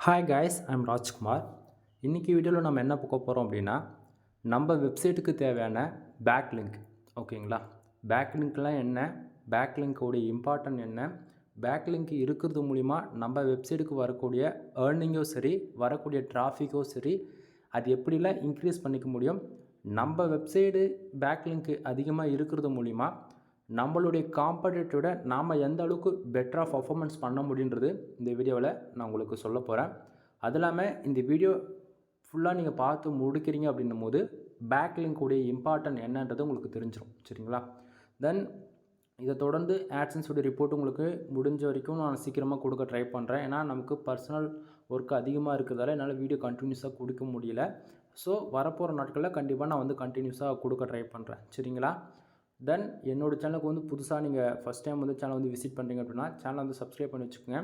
Hi guys, I'm Rajkumar. இன்றைக்கி வீடியோவில் நம்ம என்ன பார்க்க போகிறோம் அப்படின்னா, நம்ம வெப்சைட்டுக்கு தேவையான பேக்லிங்க். ஓகேங்களா? பேக்லிங்க்லாம் என்ன, பேக்லிங்க்கோடைய இம்பார்ட்டன்ட் என்ன, பேக்லிங்க் இருக்கிறது மூலிமா நம்ம வெப்சைட்டுக்கு வரக்கூடிய ஏர்னிங்கோ சரி, வரக்கூடிய டிராஃபிக்கோ சரி, அது எப்படிலாம் இன்க்ரீஸ் பண்ணிக்க முடியும், நம்ம வெப்சைடு பேக்லிங்க் அதிகமாக இருக்கிறது மூலிமா நம்மளுடைய காம்படிட்டரோட நாம் எந்த அளவுக்கு பெட்டராக பர்ஃபார்மன்ஸ் பண்ண முடியுன்றது இந்த வீடியோவில் நான் உங்களுக்கு சொல்ல போகிறேன். அது இல்லாமல் இந்த வீடியோ ஃபுல்லாக நீங்கள் பார்த்து முடிக்கிறீங்க அப்படின்னும் போது பேக்லிங்க்குடைய இம்பார்ட்டன்ட் என்னன்றது உங்களுக்கு தெரிஞ்சிடும். சரிங்களா? தென் இதை தொடர்ந்து ஆட்சன்ஸோடைய ரிப்போர்ட் உங்களுக்கு முடிஞ்ச வரைக்கும் நான் சீக்கிரமாக கொடுக்க ட்ரை பண்ணுறேன். ஏன்னா நமக்கு பர்சனல் ஒர்க் அதிகமாக இருக்கிறதால என்னால் வீடியோ கண்டினியூஸாக கொடுக்க முடியல. ஸோ வரப்போகிற நாட்களில் கண்டிப்பாக நான் வந்து கண்டினியூஸாக கொடுக்க ட்ரை பண்ணுறேன். சரிங்களா? தென் என்னோடய சேனலுக்கு வந்து புதுசாக நீங்கள் ஃபஸ்ட் டைம் வந்து சேனல் வந்து விசிட் பண்ணுறீங்க அப்படின்னா சேனலை வந்து சப்ஸ்கிரைப் பண்ணி வச்சுக்கோங்க.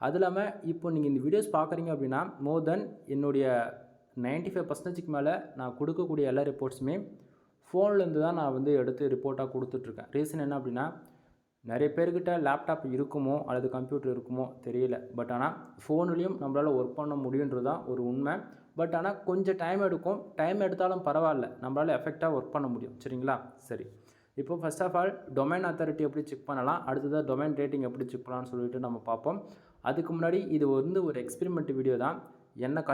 அது இல்லாமல் இப்போ நீங்கள் இந்த வீடியோஸ் பார்க்குறீங்க அப்படின்னா மோர் தென் என்னுடைய 95% மேலே நான் கொடுக்கக்கூடிய எல்லா ரிப்போர்ட்ஸுமே ஃபோன்லேருந்து தான் நான் வந்து எடுத்து ரிப்போர்ட்டாக கொடுத்துட்ருக்கேன். ரீசன் என்ன அப்படின்னா, நிறைய பேர்கிட்ட லேப்டாப் இருக்குமோ அல்லது கம்ப்யூட்டர் இருக்குமோ தெரியல. பட் ஆனால் ஃபோன்லேயும் நம்மளால் ஒர்க் பண்ண முடியுன்றது தான் ஒரு உண்மை. பட் ஆனால் கொஞ்சம் டைம் எடுக்கும். டைம் எடுத்தாலும் பரவாயில்ல, நம்மளால் எஃபெக்டாக ஒர்க் பண்ண முடியும். சரிங்களா? சரி, இப்போ first of all domain authority எப்படி செக் பண்ணலாம், அடுத்ததாக டொமைன் ரேட்டிங் எப்படி செக் பண்ணலாம்னு சொல்லிட்டு நம்ம பார்ப்போம். அதுக்கு முன்னாடி இது வந்து ஒரு எக்ஸ்பெரிமெண்ட் வீடியோ தான். என்ன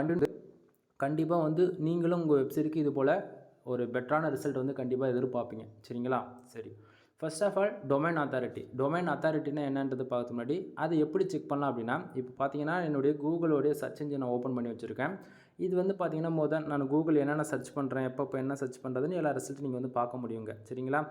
கண்டிப்பாக வந்து நீங்களும் உங்கள் வெப்சைட்டுக்கு இது போல் ஒரு பெட்டரான ரிசல்ட் வந்து கண்டிப்பாக எதிர்பார்ப்பீங்க. சரிங்களா? சரி, ஃபர்ஸ்ட் ஆஃப் ஆல் டொமைன் அத்தாரிட்டினா என்னன்றது பார்க்க முன்னாடி அதை எப்படி செக் பண்ணலாம் அப்படின்னா, இப்போ பார்த்தீங்கன்னா என்னுடைய கூகுளோடைய சர்ச் இன்ஜின் நான் ஓப்பன் பண்ணி வச்சுருக்கேன். இது வந்து பார்த்தீங்கன்னா நான் கூகுள் என்னென்ன சர்ச் பண்ணுறேன், எப்போ என்ன சர்ச் பண்ணுறதுன்னு எல்லா ரிசல்ட்டும் நீங்கள் வந்து பார்க்க முடியுங்க. சரிங்களா?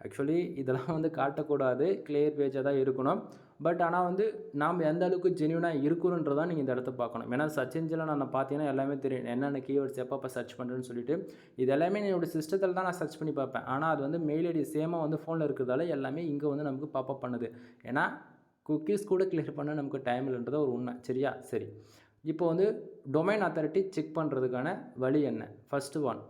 ஆக்சுவலி இதெல்லாம் வந்து காட்டக்கூடாது, கிளியர் பேஜாக தான் இருக்கணும். பட் ஆனால் வந்து நாம் எந்த அளவுக்கு ஜென்யூனாக இருக்கிறோன்றதான் நீங்கள் இந்த இடத்த பார்க்கணும். ஏன்னா சர்ச் இன்ஜினில் நான் பார்த்தீங்கன்னா எல்லாமே தெரியும், என்னென்ன கீவேர்ட்ஸ் எப்போ சர்ச் பண்ணுறேன்னு சொல்லிட்டு. இது எல்லாமே என்னோடய சிஸ்டத்தில் தான் நான் சர்ச் பண்ணி பார்ப்பேன். ஆனால் அது வந்து மெயில் ஐடி சேமாக வந்து ஃபோனில் இருக்கிறதால எல்லாமே இங்கே வந்து நமக்கு பாப்பப் பண்ணுது. ஏன்னா குக்கீஸ் கூட கிளியர் பண்ண நமக்கு டைம் இல்லைன்றத ஒரு உண்மை. சரியா? சரி, இப்போ வந்து டொமைன் அத்தாரிட்டி செக் பண்ணுறதுக்கான வழி என்ன? First one,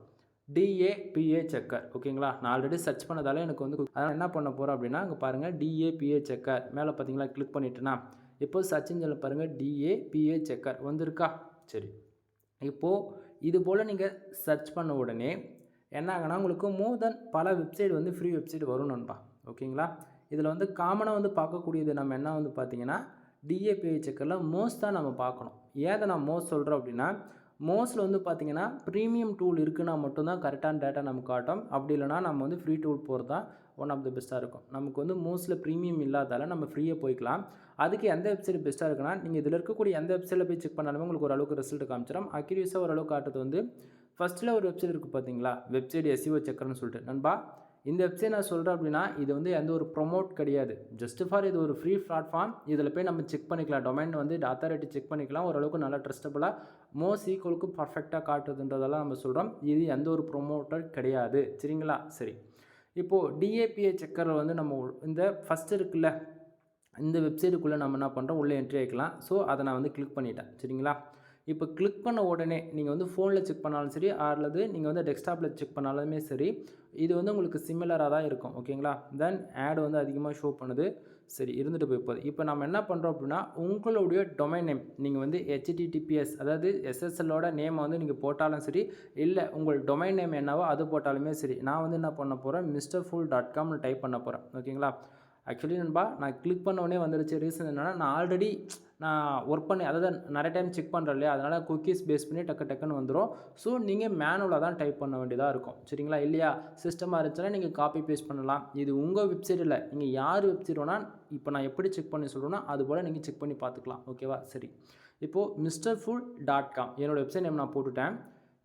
DAPA checker. ஓகேங்களா? நான் ஆல்ரெடி சர்ச் பண்ணதால எனக்கு வந்து அதனால் என்ன பண்ண போகிறேன் அப்படின்னா, அங்கே பாருங்கள் DAPA செக்கர் மேலே பார்த்தீங்களா, கிளிக் பண்ணிட்டேன்னா இப்போ சர்ச் இன்ஜினில் பாருங்கள் DAPA செக்கர் வந்திருக்கா? சரி, இப்போது இது போல் நீங்கள் சர்ச் பண்ண உடனே என்ன ஆகுனா உங்களுக்கு மோர் தென் பல வெப்சைட் வந்து ஃப்ரீ வெப்சைட் வரும் நண்பா. ஓகேங்களா? இதில் வந்து காமனாக வந்து பார்க்கக்கூடியது நம்ம என்ன வந்து பார்த்தீங்கன்னா, DAPA செக்கரில் மோஸ்ட் தான் நம்ம பார்க்கணும். ஏதை நான் மோஸ்ட் சொல்கிறோம் அப்படின்னா, மோஸ்ட்டில் வந்து பார்த்திங்கன்னா ப்ரீமியம் டூல் இருக்குன்னா மட்டும்தான் கரெக்டான டேட்டா நமக்கு காட்டும். அப்படி இல்லைனா நம்ம வந்து ஃப்ரீ டூல் போகிறது தான் ஒன் ஆஃப் த பெஸ்ட்டாக இருக்கும். நமக்கு வந்து மோஸ்ட்டில் ப்ரீமியம் இல்லாதால நம்ம ஃப்ரீயாக போய்க்கலாம். அதுக்கு எந்த வெப்சைட் பெஸ்ட்டாக இருக்குன்னா, நீங்கள் இதில் இருக்கக்கூடிய எந்த வெப்சைட்டில் போய் செக் பண்ணாலுமே உங்களுக்கு ஓரளவுக்கு ரிசல்ட் காமிச்சிடும். அக்யூரேஸாக ஓரளவுக்கு காட்டுறது வந்து ஃபஸ்ட்டில் ஒரு வெப்சைட் இருக்குது பார்த்தீங்களா, வெப்சைட் SEO செக்கர்னு சொல்லிட்டு. நண்பா, இந்த வெப்சைட் நான் சொல்கிறேன் அப்படின்னா இது வந்து எந்த ஒரு ப்ரொமோட் கிடையாது. ஜஸ்ட் ஃபார் இது ஒரு ஃப்ரீ பிளாட்ஃபார்ம். இதில் போய் நம்ம செக் பண்ணிக்கலாம், டொமைன் வந்து அத்தாரிட்டி செக் பண்ணிக்கலாம். ஓரளவுக்கு நல்லா ட்ரஸ்டபுளாக மோஸ்ட் ஈக்குவலுக்கு பர்ஃபெக்டாக காட்டுதுன்றதெல்லாம் நம்ம சொல்கிறோம். இது எந்த ஒரு ப்ரொமோட்டர் கிடையாது. சரிங்களா? சரி, இப்போது DAPA செக்கரில் வந்து நம்ம இந்த ஃபஸ்ட் இருக்குல்ல, இந்த வெப்சைட்டுக்குள்ளே நம்ம என்ன பண்ணுறோம், உள்ளே என்ட்ரி ஆகிக்கலாம். ஸோ அதை நான் வந்து கிளிக் பண்ணிட்டேன். சரிங்களா? இப்போ கிளிக் பண்ண உடனே நீங்கள் வந்து ஃபோனில் செக் பண்ணாலும் சரி, அல்லது நீங்கள் வந்து டெஸ்க்டாப்பில் செக் பண்ணாலுமே சரி, இது வந்து உங்களுக்கு சிமிலராக தான் இருக்கும். ஓகேங்களா? தென் ஆட் வந்து அதிகமாக ஷோ பண்ணுது. சரி, இருந்துட்டு போய் போகுது. இப்போ நம்ம என்ன பண்ணுறோம் அப்படின்னா, உங்களுடைய டொமைன் நேம் நீங்கள் வந்து HTTPS அதாவது SSLோட நேம் வந்து நீங்கள் போட்டாலும் சரி, இல்லை உங்கள் டொமைன் நேம் என்னவோ அது போட்டாலுமே சரி, நான் வந்து என்ன பண்ண போகிறேன், mrfull.comனு டைப் பண்ண போகிறேன். ஓகேங்களா? ஆக்சுவலி நண்பா, நான் கிளிக் பண்ண உடனே வந்துருச்சு. ரீசன் என்னென்னா, நான் ஆல்ரெடி ஒர்க் பண்ணி அதாவது நிறைய டைம் செக் பண்ணுறேன் இல்லையா, அதனால் குக்கீஸ் பேஸ் பண்ணி டக்குன்னு வந்துடும். ஸோ நீங்கள் மேனுவலாக தான் டைப் பண்ண வேண்டியதாக இருக்கும். சரிங்களா? இல்லையா, சிஸ்டமாக இருந்துச்சுன்னா நீங்கள் காப்பி பேஸ்ட் பண்ணலாம். இது உங்கள் வெப்சைட் இல்லை, நீங்கள் யார் வெப்சைட் வேணால் இப்போ நான் எப்படி செக் பண்ணி சொல்கிறேன்னா அது போல் நீங்கள் செக் பண்ணி பார்த்துக்கலாம். ஓகேவா? சரி, இப்போது mrfull.com என்னோடய வெப்சைட் நேம் நான் போட்டுட்டேன்.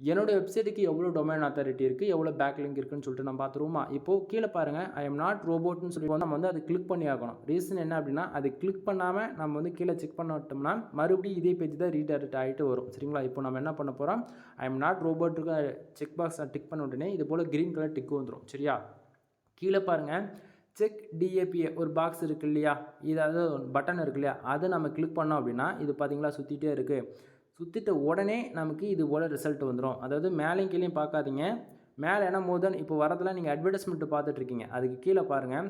என்னோடய வெப்சைட்டுக்கு எவ்வளோ டொமைன் அத்தாரிட்டி இருக்குது, எவ்வளோ பேக்லிங்க் இருக்குன்னு சொல்லிட்டு நம்ம பார்த்துருவோமா? இப்போது கீழே பாருங்கள், ஐ எம் நாட் ரோபோட்னு சொல்லி நம்ம வந்து அதை கிளிக் பண்ணி ஆகணும். ரீசன் என்ன அப்படின்னா, அது கிளிக் பண்ணாமல் நம்ம வந்து கீழே செக் பண்ணிட்டோம்னா மறுபடியும் இதே பேஜ் தான் ரீடைரக்ட் ஆகிட்டு வரும். சரிங்களா? இப்போ நம்ம என்ன பண்ண போகிறோம், ஐ எம் நாட் ரோபோட்டுக்கு செக் பாக்ஸ் டிக் பண்ண உடனே இது போல் க்ரீன் கலர் டிக் வந்துடும். சரியா? கீழே பாருங்கள், செக் DAPA ஒரு பாக்ஸ் இருக்குது இல்லையா, இதாவது பட்டன் இருக்கு இல்லையா, அதை நம்ம கிளிக் பண்ணோம் அப்படின்னா இது பார்த்திங்களா சுற்றிட்டே இருக்குது. சுற்றிட்ட உடனே நமக்கு இது போல் ரிசல்ட் வந்துடும். அதாவது மேலேயும் கீழேயும் பார்க்காதீங்க. மேலே என்ன மோர் தென் இப்போ வரதெல்லாம் நீங்கள் அட்வர்டைஸ்மெண்ட் பார்த்துட்ருக்கீங்க, அதுக்கு கீழே பாருங்கள்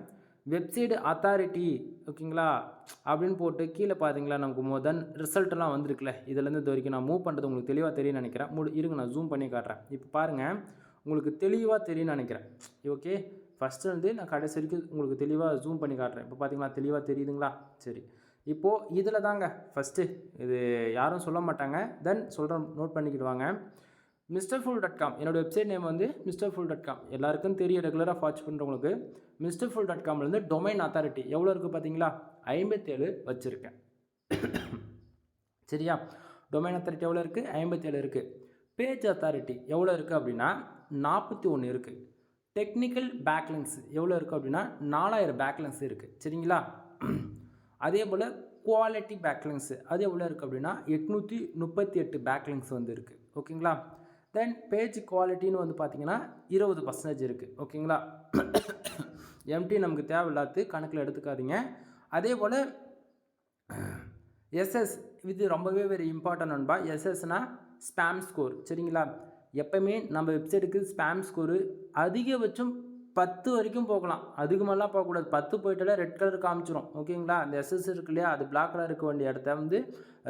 வெப்சைட் அத்தாரிட்டி ஓகேங்களா அப்படின்னு போட்டு கீழே பார்த்தீங்களா நமக்கு ரிசல்ட்டெல்லாம் வந்திருக்குல்ல. இதுலேருந்து இது வரைக்கும் நான் மூவ் பண்ணுறது உங்களுக்கு தெளிவாக தெரியும்னு நினைக்கிறேன். இருங்க நான் ஜூம் பண்ணி காட்டுறேன். இப்போ பாருங்கள், உங்களுக்கு தெளிவாக தெரியும்னு நினைக்கிறேன். ஓகே, ஃபஸ்ட்டு வந்து நான் கடைசி வரைக்கும் உங்களுக்கு தெளிவாக ஜூம் பண்ணி காட்டுறேன். இப்போ பார்த்தீங்களா தெளிவாக தெரியுதுங்களா? சரி, இப்போது இதில் தாங்க ஃபஸ்ட்டு இது யாரும் சொல்ல மாட்டாங்க, தென் சொல்கிறேன், நோட் பண்ணிக்கிடுவாங்க. Mrfull.com என்னோடய வெப்சைட் நேம் வந்து Mrfull.com. எல்லாருக்கும் தெரியும், ரெகுலராக வாட்ச் பண்ணுறவங்களுக்கு. Mrfull.comலேருந்து டொமைன் அத்தாரிட்டி எவ்வளோ இருக்குது பார்த்தீங்களா? 57 வச்சுருக்கேன். சரியா? டொமைன் அத்தாரிட்டி எவ்வளோ இருக்குது? 57 இருக்குது. பேஜ் அத்தாரிட்டி எவ்வளோ இருக்குது அப்படின்னா 41 இருக்குது. டெக்னிக்கல் பேக்லிங்ஸ் எவ்வளோ இருக்குது அப்படின்னா 4000 பேக்லிங்ஸ் இருக்குது. சரிங்களா? அதே போல் குவாலிட்டி பேக்லிங்ஸு அது எவ்வளோ இருக்குது அப்படின்னா 838 பேக்லிங்ஸ் வந்து இருக்குது. ஓகேங்களா? தென் பேஜ் குவாலிட்டின்னு வந்து பார்த்திங்கன்னா 20% இருக்குது. ஓகேங்களா? எம்டி நமக்கு தேவையில்லாது கணக்கில் எடுத்துக்காதீங்க. அதே போல் எஸ்எஸ் இது ரொம்பவே வெரி இம்பார்ட்டன்ட் நண்பா. எஸ்எஸ்னால் ஸ்பேம் ஸ்கோர். சரிங்களா? எப்போயுமே நம்ம வெப்சைட்டுக்கு ஸ்பேம் ஸ்கோரு அதிகபட்சம் 10 வரைக்கும் போகலாம், அதுக்கு மேலாம் போகக்கூடாது. 10 போயிட்டாலே ரெட் கலர் காமிச்சிரும். ஓகேங்களா? அந்த எஸ்எஸ் இருக்கு இல்லையா, அது பிளாக் கலர் இருக்க வேண்டிய இடத்த வந்து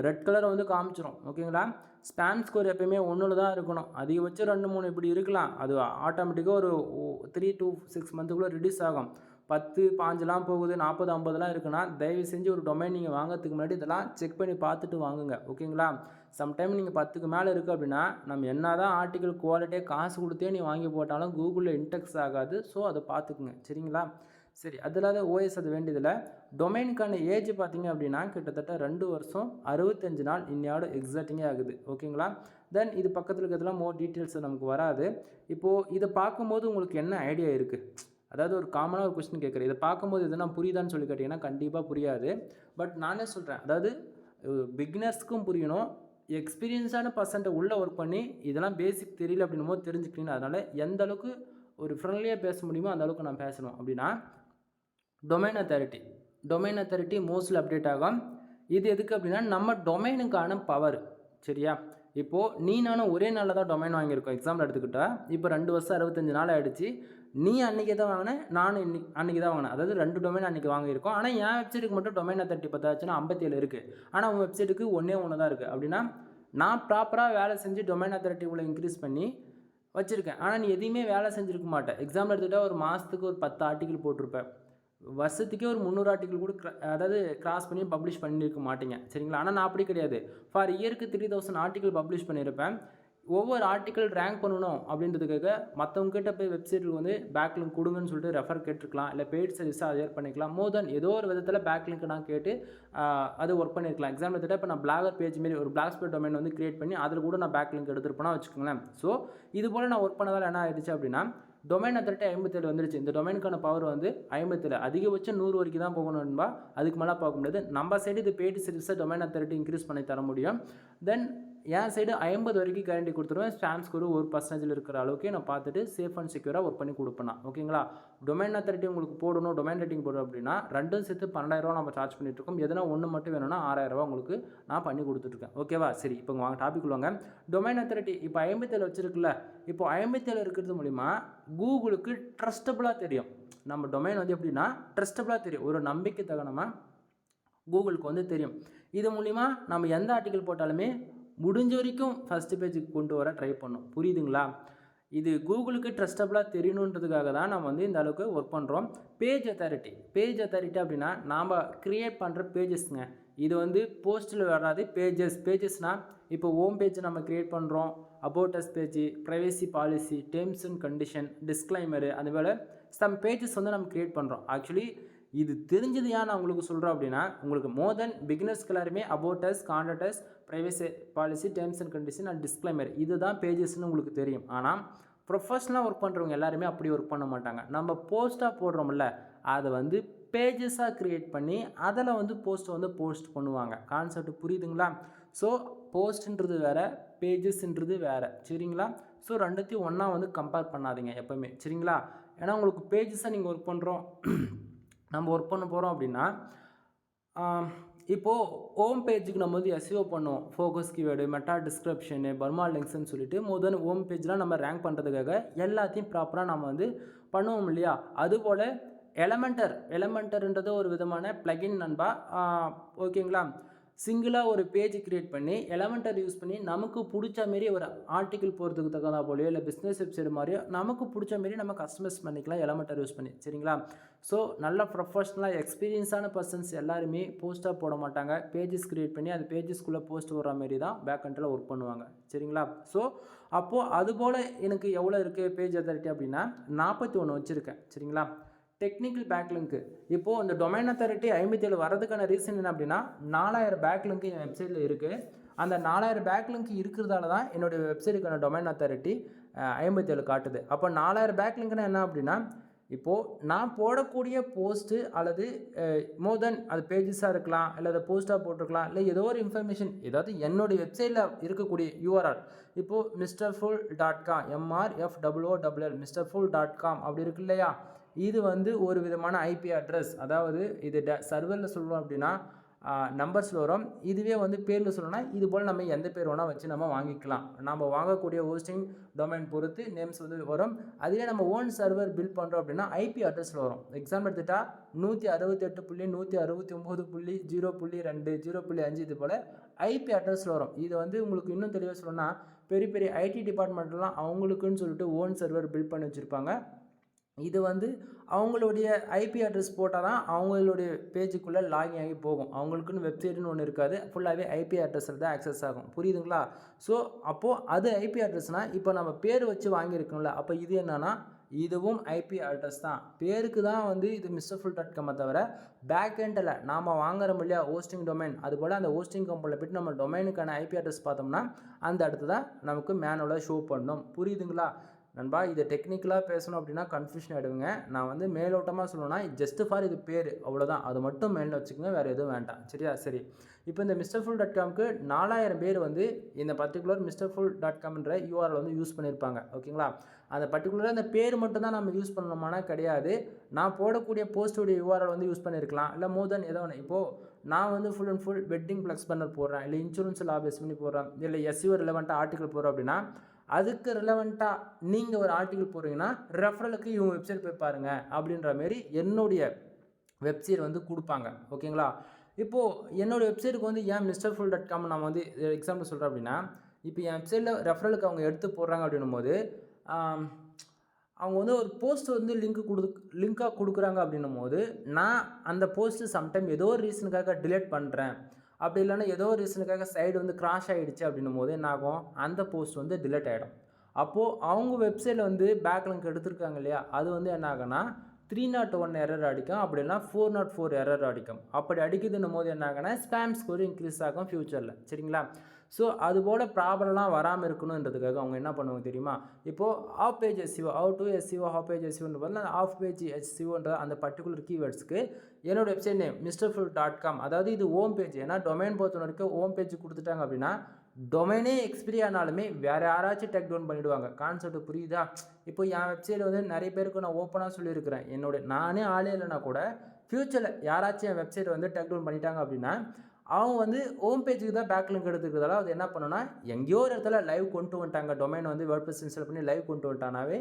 ரெட் கலரை வந்து காமிச்சிரும். ஓகேங்களா? ஸ்பேம் ஸ்கோர் எப்போயுமே 1 தான் இருக்கணும். அதிகபட்சம் 2, 3 இப்படி இருக்கலாம். அது ஆட்டோமேட்டிக்காக ஒரு 3 to 6 மந்த்துக்குள்ளே ரிடியூஸ் ஆகும். 10, 5 போகுது, 40, 50 இருக்குன்னா தயவு செஞ்சு ஒரு டொமைன் நீங்கள் வாங்கிறதுக்கு முன்னாடி இதெல்லாம் செக் பண்ணி பார்த்துட்டு வாங்குங்க. ஓகேங்களா? சம்டைம் நீங்கள் 10க்கு மேலே இருக்குது அப்படின்னா நம்ம என்ன தான் ஆர்டிக்கல் குவாலிட்டியாக காசு கொடுத்தே நீ வாங்கி போட்டாலும் கூகுளில் இன்டெக்ஸ் ஆகாது. ஸோ அதை பார்த்துக்குங்க. சரிங்களா? சரி, அது இல்லாத ஓஎஸ் அது வேண்டியதில்லை. டொமைனுக்கான ஏஜ் பார்த்தீங்க அப்படின்னா கிட்டத்தட்ட 2 வருஷம் 65 நாள் இன்னையோட எக்ஸாக்டிங்கே ஆகுது. ஓகேங்களா? தென் இது பக்கத்தில் இருக்கிறதுலாம் மோர் டீட்டெயில்ஸ் நமக்கு வராது. இப்போது இதை பார்க்கும்போது உங்களுக்கு என்ன ஐடியா இருக்குது? அதாவது ஒரு காமனாக ஒரு கொஸ்டின் கேட்குறேன். இதை பார்க்கும்போது எதுனா புரியுதான்னு சொல்லி கேட்டிங்கன்னா கண்டிப்பாக புரியாது. பட் நானே சொல்கிறேன், அதாவது பிகினர்ஸ்க்கும் புரியணும், எக்ஸ்பீரியன்ஸான பர்சன்ட்டை உள்ளே ஒர்க் பண்ணி இதெல்லாம் பேசிக் தெரியல அப்படின்னும் போது தெரிஞ்சுக்கிட்டீங்கன்னா அதனால் எந்த அளவுக்கு ஒரு ஃப்ரெண்ட்லியாக பேச முடியுமோ அந்த அளவுக்கு நான் பேசணும். அப்படின்னா டொமைன் அத்தாரிட்டி மோஸ்ட்லி அப்டேட் ஆகும். இது எதுக்கு அப்படின்னா நம்ம டொமைனுக்கான பவர். சரியா? இப்போது நானும் ஒரே நாளில் தான் டொமைன் வாங்கியிருக்கோம். எக்ஸாம்பிள் எடுத்துக்கிட்டால் இப்போ 2 வருஷம் 65 நாள் ஆகிடுச்சு. நீ அன்றைக்கி தான் வாங்கினேன், நானும் அன்றைக்கி தான் வாங்கினேன். அதாவது 2 டொமைன் அன்றைக்கி வாங்கியிருக்கோம். ஆனால் என் வெப்சைட்டுக்கு மட்டும் டொமைன் அத்தாரிட்டி பார்த்தாச்சுன்னா 57 இருக்குது. ஆனால் உங்கள் வெப்சைட்டுக்கு ஒன்றே தான் இருக்குது. அப்படின்னா நான் ப்ராப்பராக வேலை செஞ்சு டொமைன் அத்தாரிட்டி உள்ள இன்க்ரீஸ் பண்ணி வச்சுருக்கேன். ஆனால் நீ எதையுமே வேலை செஞ்சுருக்க மாட்டேன். எக்ஸாம்பிள் எடுத்துக்கிட்டால் ஒரு மாதத்துக்கு ஒரு 10 ஆர்டிக்கல் போட்டிருப்பேன். வருஷத்துக்கே ஒரு 300 ஆர்டிக்கல் கூட அதாவது கிராஸ் பண்ணி பப்ளிஷ் பண்ணியிருக்க மாட்டீங்க. சரிங்களா? ஆனால் நான் அப்படி கிடையாது. ஃபார் இயருக்கு 3000 ஆர்டிக்கல் பப்ளிஷ் பண்ணியிருப்பேன். ஒவ்வொரு ஆர்டிக்கல் ரேங்க் பண்ணணும் அப்படின்றதுக்காக மற்றவங்ககிட்ட போய் வெப்சைட்டுக்கு வந்து பேக்லிங்க் கொடுங்கன்னு சொல்லிட்டு ரெஃபர் கேட்டிருக்கலாம், இல்லை பெய்ட் சர்வீஸாக அதை பண்ணிக்கலாம். மோர் தென் ஏதோ ஒரு விதத்தில் பேக்லிங்க் நான் கேட்டு அது ஒர்க் பண்ணியிருக்கலாம். எக்ஸாம்பிள் எடுத்துகிட்டா இப்போ நான் பிளாகர் பேஜ் மாரி ஒரு பிளாக் ஸ்பேட் டொமைன் வந்து கிரியேட் பண்ணி அதில் கூட நான் பேக்லிங்க் எடுத்துருப்பேன்னா வச்சுக்கோங்களேன். ஸோ இது போல் நான் ஒர்க் பண்ணதால் என்ன ஆயிடுச்சு அப்படின்னா டொமைன் அத்தாரிட்டி 57 வந்துருச்சு. இந்த டொமைனுக்கான பவர் வந்து 57, அதிகபட்சம் 100 வரைக்கும் தான் போகணும்பா, அதுக்கு மேலே பார்க்க முடியாது. நம்ம சைடு இது பெய்டு சர்வீஸை டொமைன் அத்தாரிட்டி இன்க்ரீஸ் பண்ணி தர முடியும். தென் என் சைடு 50 வரைக்கும் கேரண்டி கொடுத்துருவேன். ஸ்பேம் ஸ்கோர் 1% இருக்கிற அளவுக்கு நான் பார்த்துட்டு சேஃப் அண்ட் செக்யூராக ஒர்க் பண்ணி கொடுப்பேன். ஓகேங்களா? டொமைன் அத்தாரிட்டி உங்களுக்கு போடணும், டொமைன் ரேட்டிங் போடணும் அப்படின்னா 2 சேர்த்து 12,000 நம்ம சார்ஜ் பண்ணிட்டு இருக்கோம். எதனா ஒன்று மட்டும் வேணும்னா 6,000 உங்களுக்கு நான் பண்ணி கொடுத்துட்ருக்கேன். ஓகேவா? சரி, இப்போ வாங்க டாபிக் உள்ளவங்க. டொமைன் அத்தாரிட்டி இப்போ 57 வச்சுருக்குல்ல, இப்போ 57 இருக்கிறது மூலிமா கூகுளுக்கு ட்ரஸ்டபுளாக தெரியும். நம்ம டொமைன் வந்து எப்படின்னா ட்ரஸ்டபுளாக தெரியும், ஒரு நம்பிக்கை தகனமாக கூகுளுக்கு வந்து தெரியும். இது மூலிமா நம்ம எந்த ஆர்டிக்கல் போட்டாலுமே முடிஞ்ச வரைக்கும் ஃபஸ்ட்டு பேஜுக்கு கொண்டு வர ட்ரை பண்ணோம். புரியுதுங்களா? இது கூகுளுக்கு ட்ரஸ்டபுளாக தெரியணுன்றதுக்காக தான் நம்ம வந்து இந்த அளவுக்கு ஒர்க் பண்ணுறோம். பேஜ் அத்தாரிட்டி அப்படின்னா நாம் க்ரியேட் பண்ணுற பேஜஸ்ங்க. இது வந்து போஸ்ட்டில் வராது. பேஜஸ்னால் இப்போ ஹோம் பேஜ் நம்ம க்ரியேட் பண்ணுறோம், about us page, privacy policy, terms and condition, disclaimer, அந்த வேலை சம் பேஜஸ் வந்து நம்ம க்ரியேட் பண்ணுறோம். ஆக்சுவலி இது தெரிஞ்சது ஏன் நான் உங்களுக்கு சொல்கிறோம் அப்படின்னா உங்களுக்கு மோர் தென் பிகினர்ஸ்க்கு எல்லாருமே about us, contact as, privacy policy, terms and condition and disclaimer இதுதான் பேஜஸ்ன்னு உங்களுக்கு தெரியும். ஆனால் ப்ரொஃபஷ்னலாக ஒர்க் பண்ணுறவங்க எல்லாருமே அப்படி ஒர்க் பண்ண மாட்டாங்க. நம்ம போஸ்ட்டாக போடுறோம்ல அதை வந்து பேஜஸாக க்ரியேட் பண்ணி அதில் வந்து போஸ்ட் பண்ணுவாங்க. கான்செப்ட் புரியுதுங்களா? ஸோ போஸ்ட்ன்றது வேறு, பேஜஸ்ன்றது வேறு. சரிங்களா? ஸோ ரெண்டுத்தையும் ஒன்றா வந்து கம்பேர் பண்ணாதீங்க எப்போவுமே. சரிங்களா? ஏன்னா உங்களுக்கு பேஜஸாக நீங்கள் ஒர்க் பண்ணுறோம் நம்ம ஒர்க் பண்ண போகிறோம் அப்படின்னா இப்போது ஹோம் பேஜுக்கு நம்ம வந்து எஸ்இஓ பண்ணுவோம். ஃபோக்கஸ் கீவேர்டு, மெட்டா டிஸ்கிரிப்ஷனு, பர்மா லிங்க்ஸ்ன்னு சொல்லிட்டு முதல் ஹோம் பேஜ்லாம் நம்ம ரேங்க் பண்ணுறதுக்காக எல்லாத்தையும் ப்ராப்பராக நம்ம வந்து பண்ணுவோம் இல்லையா? அதுபோல் எலமெண்டர்ன்றது ஒரு விதமான பிளகின் நண்பா. ஓகேங்களா, சிங்கிளாக ஒரு பேஜ் க்ரியேட் பண்ணி எலமெண்டர் யூஸ் பண்ணி நமக்கு பிடிச்ச மாரி ஒரு ஆர்டிக்கிள் போகிறதுக்கு தகுந்தா போலையோ இல்லை பிஸ்னஸ் வெப்சைட் மாதிரியோ நமக்கு பிடிச்ச மாரி நம்ம கஸ்டமைஸ் பண்ணிக்கலாம் எலமெண்டர் யூஸ் பண்ணி. சரிங்களா, ஸோ நல்ல ப்ரொஃபஷ்னலாக எக்ஸ்பீரியன்ஸான பர்சன்ஸ் எல்லாருமே போஸ்ட்டாக போட மாட்டாங்க. பேஜஸ் க்ரியேட் பண்ணி அந்த பேஜஸ்க்குள்ளே போஸ்ட் வர மாரி தான் பேக் எண்டில் ஒர்க் பண்ணுவாங்க. சரிங்களா, ஸோ அப்போது அதுபோல் எனக்கு எவ்வளோ இருக்குது பேஜ் அத்தாரிட்டி அப்படின்னா 41 வச்சுருக்கேன். சரிங்களா, டெக்னிக்கல் பேக்லிங்க்கு இப்போது இந்த டொமைன் அத்தாரிட்டி 57 வரதுக்கான ரீசன் என்ன அப்படின்னா 4000 பேக்லிங்க் என் வெப்சைட்டில் இருக்குது. அந்த 4000 பேக்லிங்க் இருக்கிறதால தான் என்னுடைய வெப்சைட்டுக்கான டொமைன் அத்தாரிட்டி 57 காட்டுது. அப்போ 4000 பேக்லிங்க்னா என்ன அப்படின்னா, இப்போது நான் போடக்கூடிய போஸ்ட்டு அல்லது மோர் தென் அது பேஜஸாக இருக்கலாம், இல்லை அதை போஸ்ட்டாக போட்டிருக்கலாம், இல்லை ஏதோ ஒரு இன்ஃபர்மேஷன் ஏதாவது என்னுடைய வெப்சைட்டில் இருக்கக்கூடிய யூஆர்எல் இப்போது MrFull.com MRFOOLL MrFull.com அப்படி இருக்கு இல்லையா, இது வந்து ஒரு விதமான ஐபி அட்ரஸ். அதாவது இது சர்வரில் சொல்லணும் அப்படின்னா நம்பர்ஸில் வரும். இதுவே வந்து பேரில் சொல்லணும்னா இது போல் நம்ம எந்த பேர் வேணால் வச்சு நம்ம வாங்கிக்கலாம். நம்ம வாங்கக்கூடிய ஹோஸ்டிங் டொமைன் பொறுத்து நேம்ஸ் வந்து வரும். அதுவே நம்ம ஓன் சர்வர் பில்ட் பண்ணுறோம் அப்படின்னா ஐபி அட்ரஸில் வரும். எக்ஸாம்பிள் எடுத்துட்டா 168.168.0.0.2 0.5 இது போல் ஐபி அட்ரஸில் வரும். இது வந்து உங்களுக்கு இன்னும் தெளிவாக சொல்லணும்னா பெரிய பெரிய ஐடி டிபார்ட்மெண்ட்லாம் அவங்களுக்குன்னு சொல்லிட்டு ஓன் சர்வர் பில்ட் பண்ணி வச்சுருப்பாங்க. இது வந்து அவங்களுடைய ஐபி அட்ரஸ் போட்டால் தான் அவங்களுடைய பேஜுக்குள்ளே லாகின் ஆகி போகும். அவங்களுக்குன்னு வெப்சைட்டுன்னு ஒன்று இருக்காது, ஃபுல்லாகவே ஐபி அட்ரஸில் தான் ஆக்சஸ் ஆகும். புரியுதுங்களா? ஸோ அப்போது அது ஐபி அட்ரஸ்னால் இப்போ நம்ம பேர் வச்சு வாங்கியிருக்கோம்ல, அப்போ இது என்னென்னா இதுவும் ஐபி அட்ரஸ் தான். பேருக்கு தான் வந்து இது MrFull.com தவிர பேக் எண்டில் நாம் வாங்குறோம் இல்லையா ஹோஸ்டிங் டொமைன், அதுபோல் அந்த ஹோஸ்டிங் கம்பெனியில் போய்ட்டு நம்ம டொமைனுக்கான ஐபி அட்ரஸ் பார்த்தோம்னா அந்த இடத்து தான் நமக்கு மேனுவலாக ஷோ பண்ணணும். புரியுதுங்களா நண்பா? இதை டெக்னிக்கலாக பேசணும் அப்படின்னா கன்ஃபியூஷன் ஆகிடுங்க. நான் வந்து மேலோட்டமாக சொல்லணும்னா ஜஸ்ட் ஃபார் இது பேர் அவ்வளோதான், அது மட்டும் மெயினில் வச்சுக்கோங்க, வேறு எதுவும் வேண்டாம். சரியா? சரி, இப்போ இந்த MrFull.comக்கு 4000 பேர் வந்து இந்த பர்டிகுலர் MrFull.comன்ற யூஆர்எல் வந்து யூஸ் பண்ணியிருப்பாங்க. ஓகேங்களா, அந்த பர்டிகுலராக அந்த பேர் மட்டும் தான் நம்ம யூஸ் பண்ணணுமானா கிடையாது. நான் போடக்கூடிய போஸ்ட்டுடைய யூஆர்எல் வந்து யூஸ் பண்ணியிருக்கலாம், இல்லை மோர் தென் ஏதோ ஒன்று. இப்போது நான் வந்து full and full wedding flex banner போடுறேன், இல்லை இன்சூரன்ஸ் லா பேஸ் பண்ணி போடுறேன், இல்லை SEO ரிலவெண்ட்டாக ஆர்டிக்கல் போடுறோம் அப்படின்னா அதுக்கு ரிலவெண்ட்டாக நீங்கள் ஒரு ஆர்டிக்கல் போடுறீங்கன்னா ரெஃபரலுக்கு இவங்க வெப்சைட் போய் பாருங்கள் அப்படின்ற மாரி என்னுடைய வெப்சைட் வந்து கொடுப்பாங்க. ஓகேங்களா, இப்போது என்னோடய வெப்சைட்டுக்கு வந்து ஏன் MrFull.com நான் வந்து எக்ஸாம்பிள் சொல்கிறேன் அப்படின்னா, இப்போ என் வெப்சைட்டில் ரெஃபரலுக்கு அவங்க எடுத்து போடுறாங்க அப்படின்னும் போது அவங்க வந்து ஒரு போஸ்ட் வந்து லிங்காக கொடுக்குறாங்க அப்படின்னும் போது நான் அந்த போஸ்ட்டு சம்டைம் ஏதோ ஒரு ரீசனுக்காக டிலீட் பண்ணுறேன், அப்படி இல்லைன்னா ஏதோ ஒரு ரீசனுக்காக சைடு வந்து கிராஷ் ஆகிடுச்சு அப்படின்னும் போது என்ன ஆகும், அந்த போஸ்ட் வந்து டிலீட் ஆகிடும். அப்போது அவங்க வெப்சைட்டில் வந்து பேக்லிங்க் எடுத்திருக்காங்க இல்லையா, அது வந்து என்ன ஆகுனா 301 எரர் அடிக்கும், அப்படி இல்லைனா 404 எரர் அடிக்கும். அப்படி அடிக்குதுன்னும் போது என்ன ஆகுனா ஸ்பேம் ஸ்கோர் இன்க்ரீஸ் ஆகும் ஃப்யூச்சரில். சரிங்களா, ஸோ அதுபோல் ப்ராப்ளம்லாம் வராமல் இருக்கணுன்றதுக்காக அவங்க என்ன பண்ணுவாங்க தெரியுமா, இப்போது off page SEO off page SEOன்ற பதில் அந்த ஆஃப் பேஜ் SEOன்ற அந்த பர்டிகுலர் கீவேர்ட்ஸ்க்கு என்னோடய வெப்சைட் நேம் MrFull.com, அதாவது இது ஹோம் பேஜ். ஏன்னா டொமைன் பொறுத்த வரைக்கும் ஹோம் பேஜ் கொடுத்துட்டாங்க அப்படின்னா டொமைனே எக்ஸ்பிரி ஆனாலுமே வேறு யாராச்சும் டேக் டவுன் பண்ணிவிடுவாங்க. கான்செப்ட் புரியுதா? இப்போ என் வெப்சைட் வந்து நிறைய பேருக்கு நான் ஓப்பனாக சொல்லியிருக்கிறேன், நானே ஆளே இல்லைனா கூட ஃப்யூச்சரில் யாராச்சும் என் வெப்சைட் வந்து டேக் டவுன் பண்ணிட்டாங்க அப்படின்னா அவங்க வந்து ஹோம் பேஜுக்கு தான் பேக்லிங்க் எடுத்துக்கிறதால அது என்ன பண்ணுன்னா எங்கேயோ ஒரு இடத்துல லைவ் கொண்டு வந்துட்டாங்க, டொமைன் வந்து வேர்ட்பிரஸ் இன்ஸ்டால் பண்ணி லைவ் கொண்டு வந்துட்டானாவே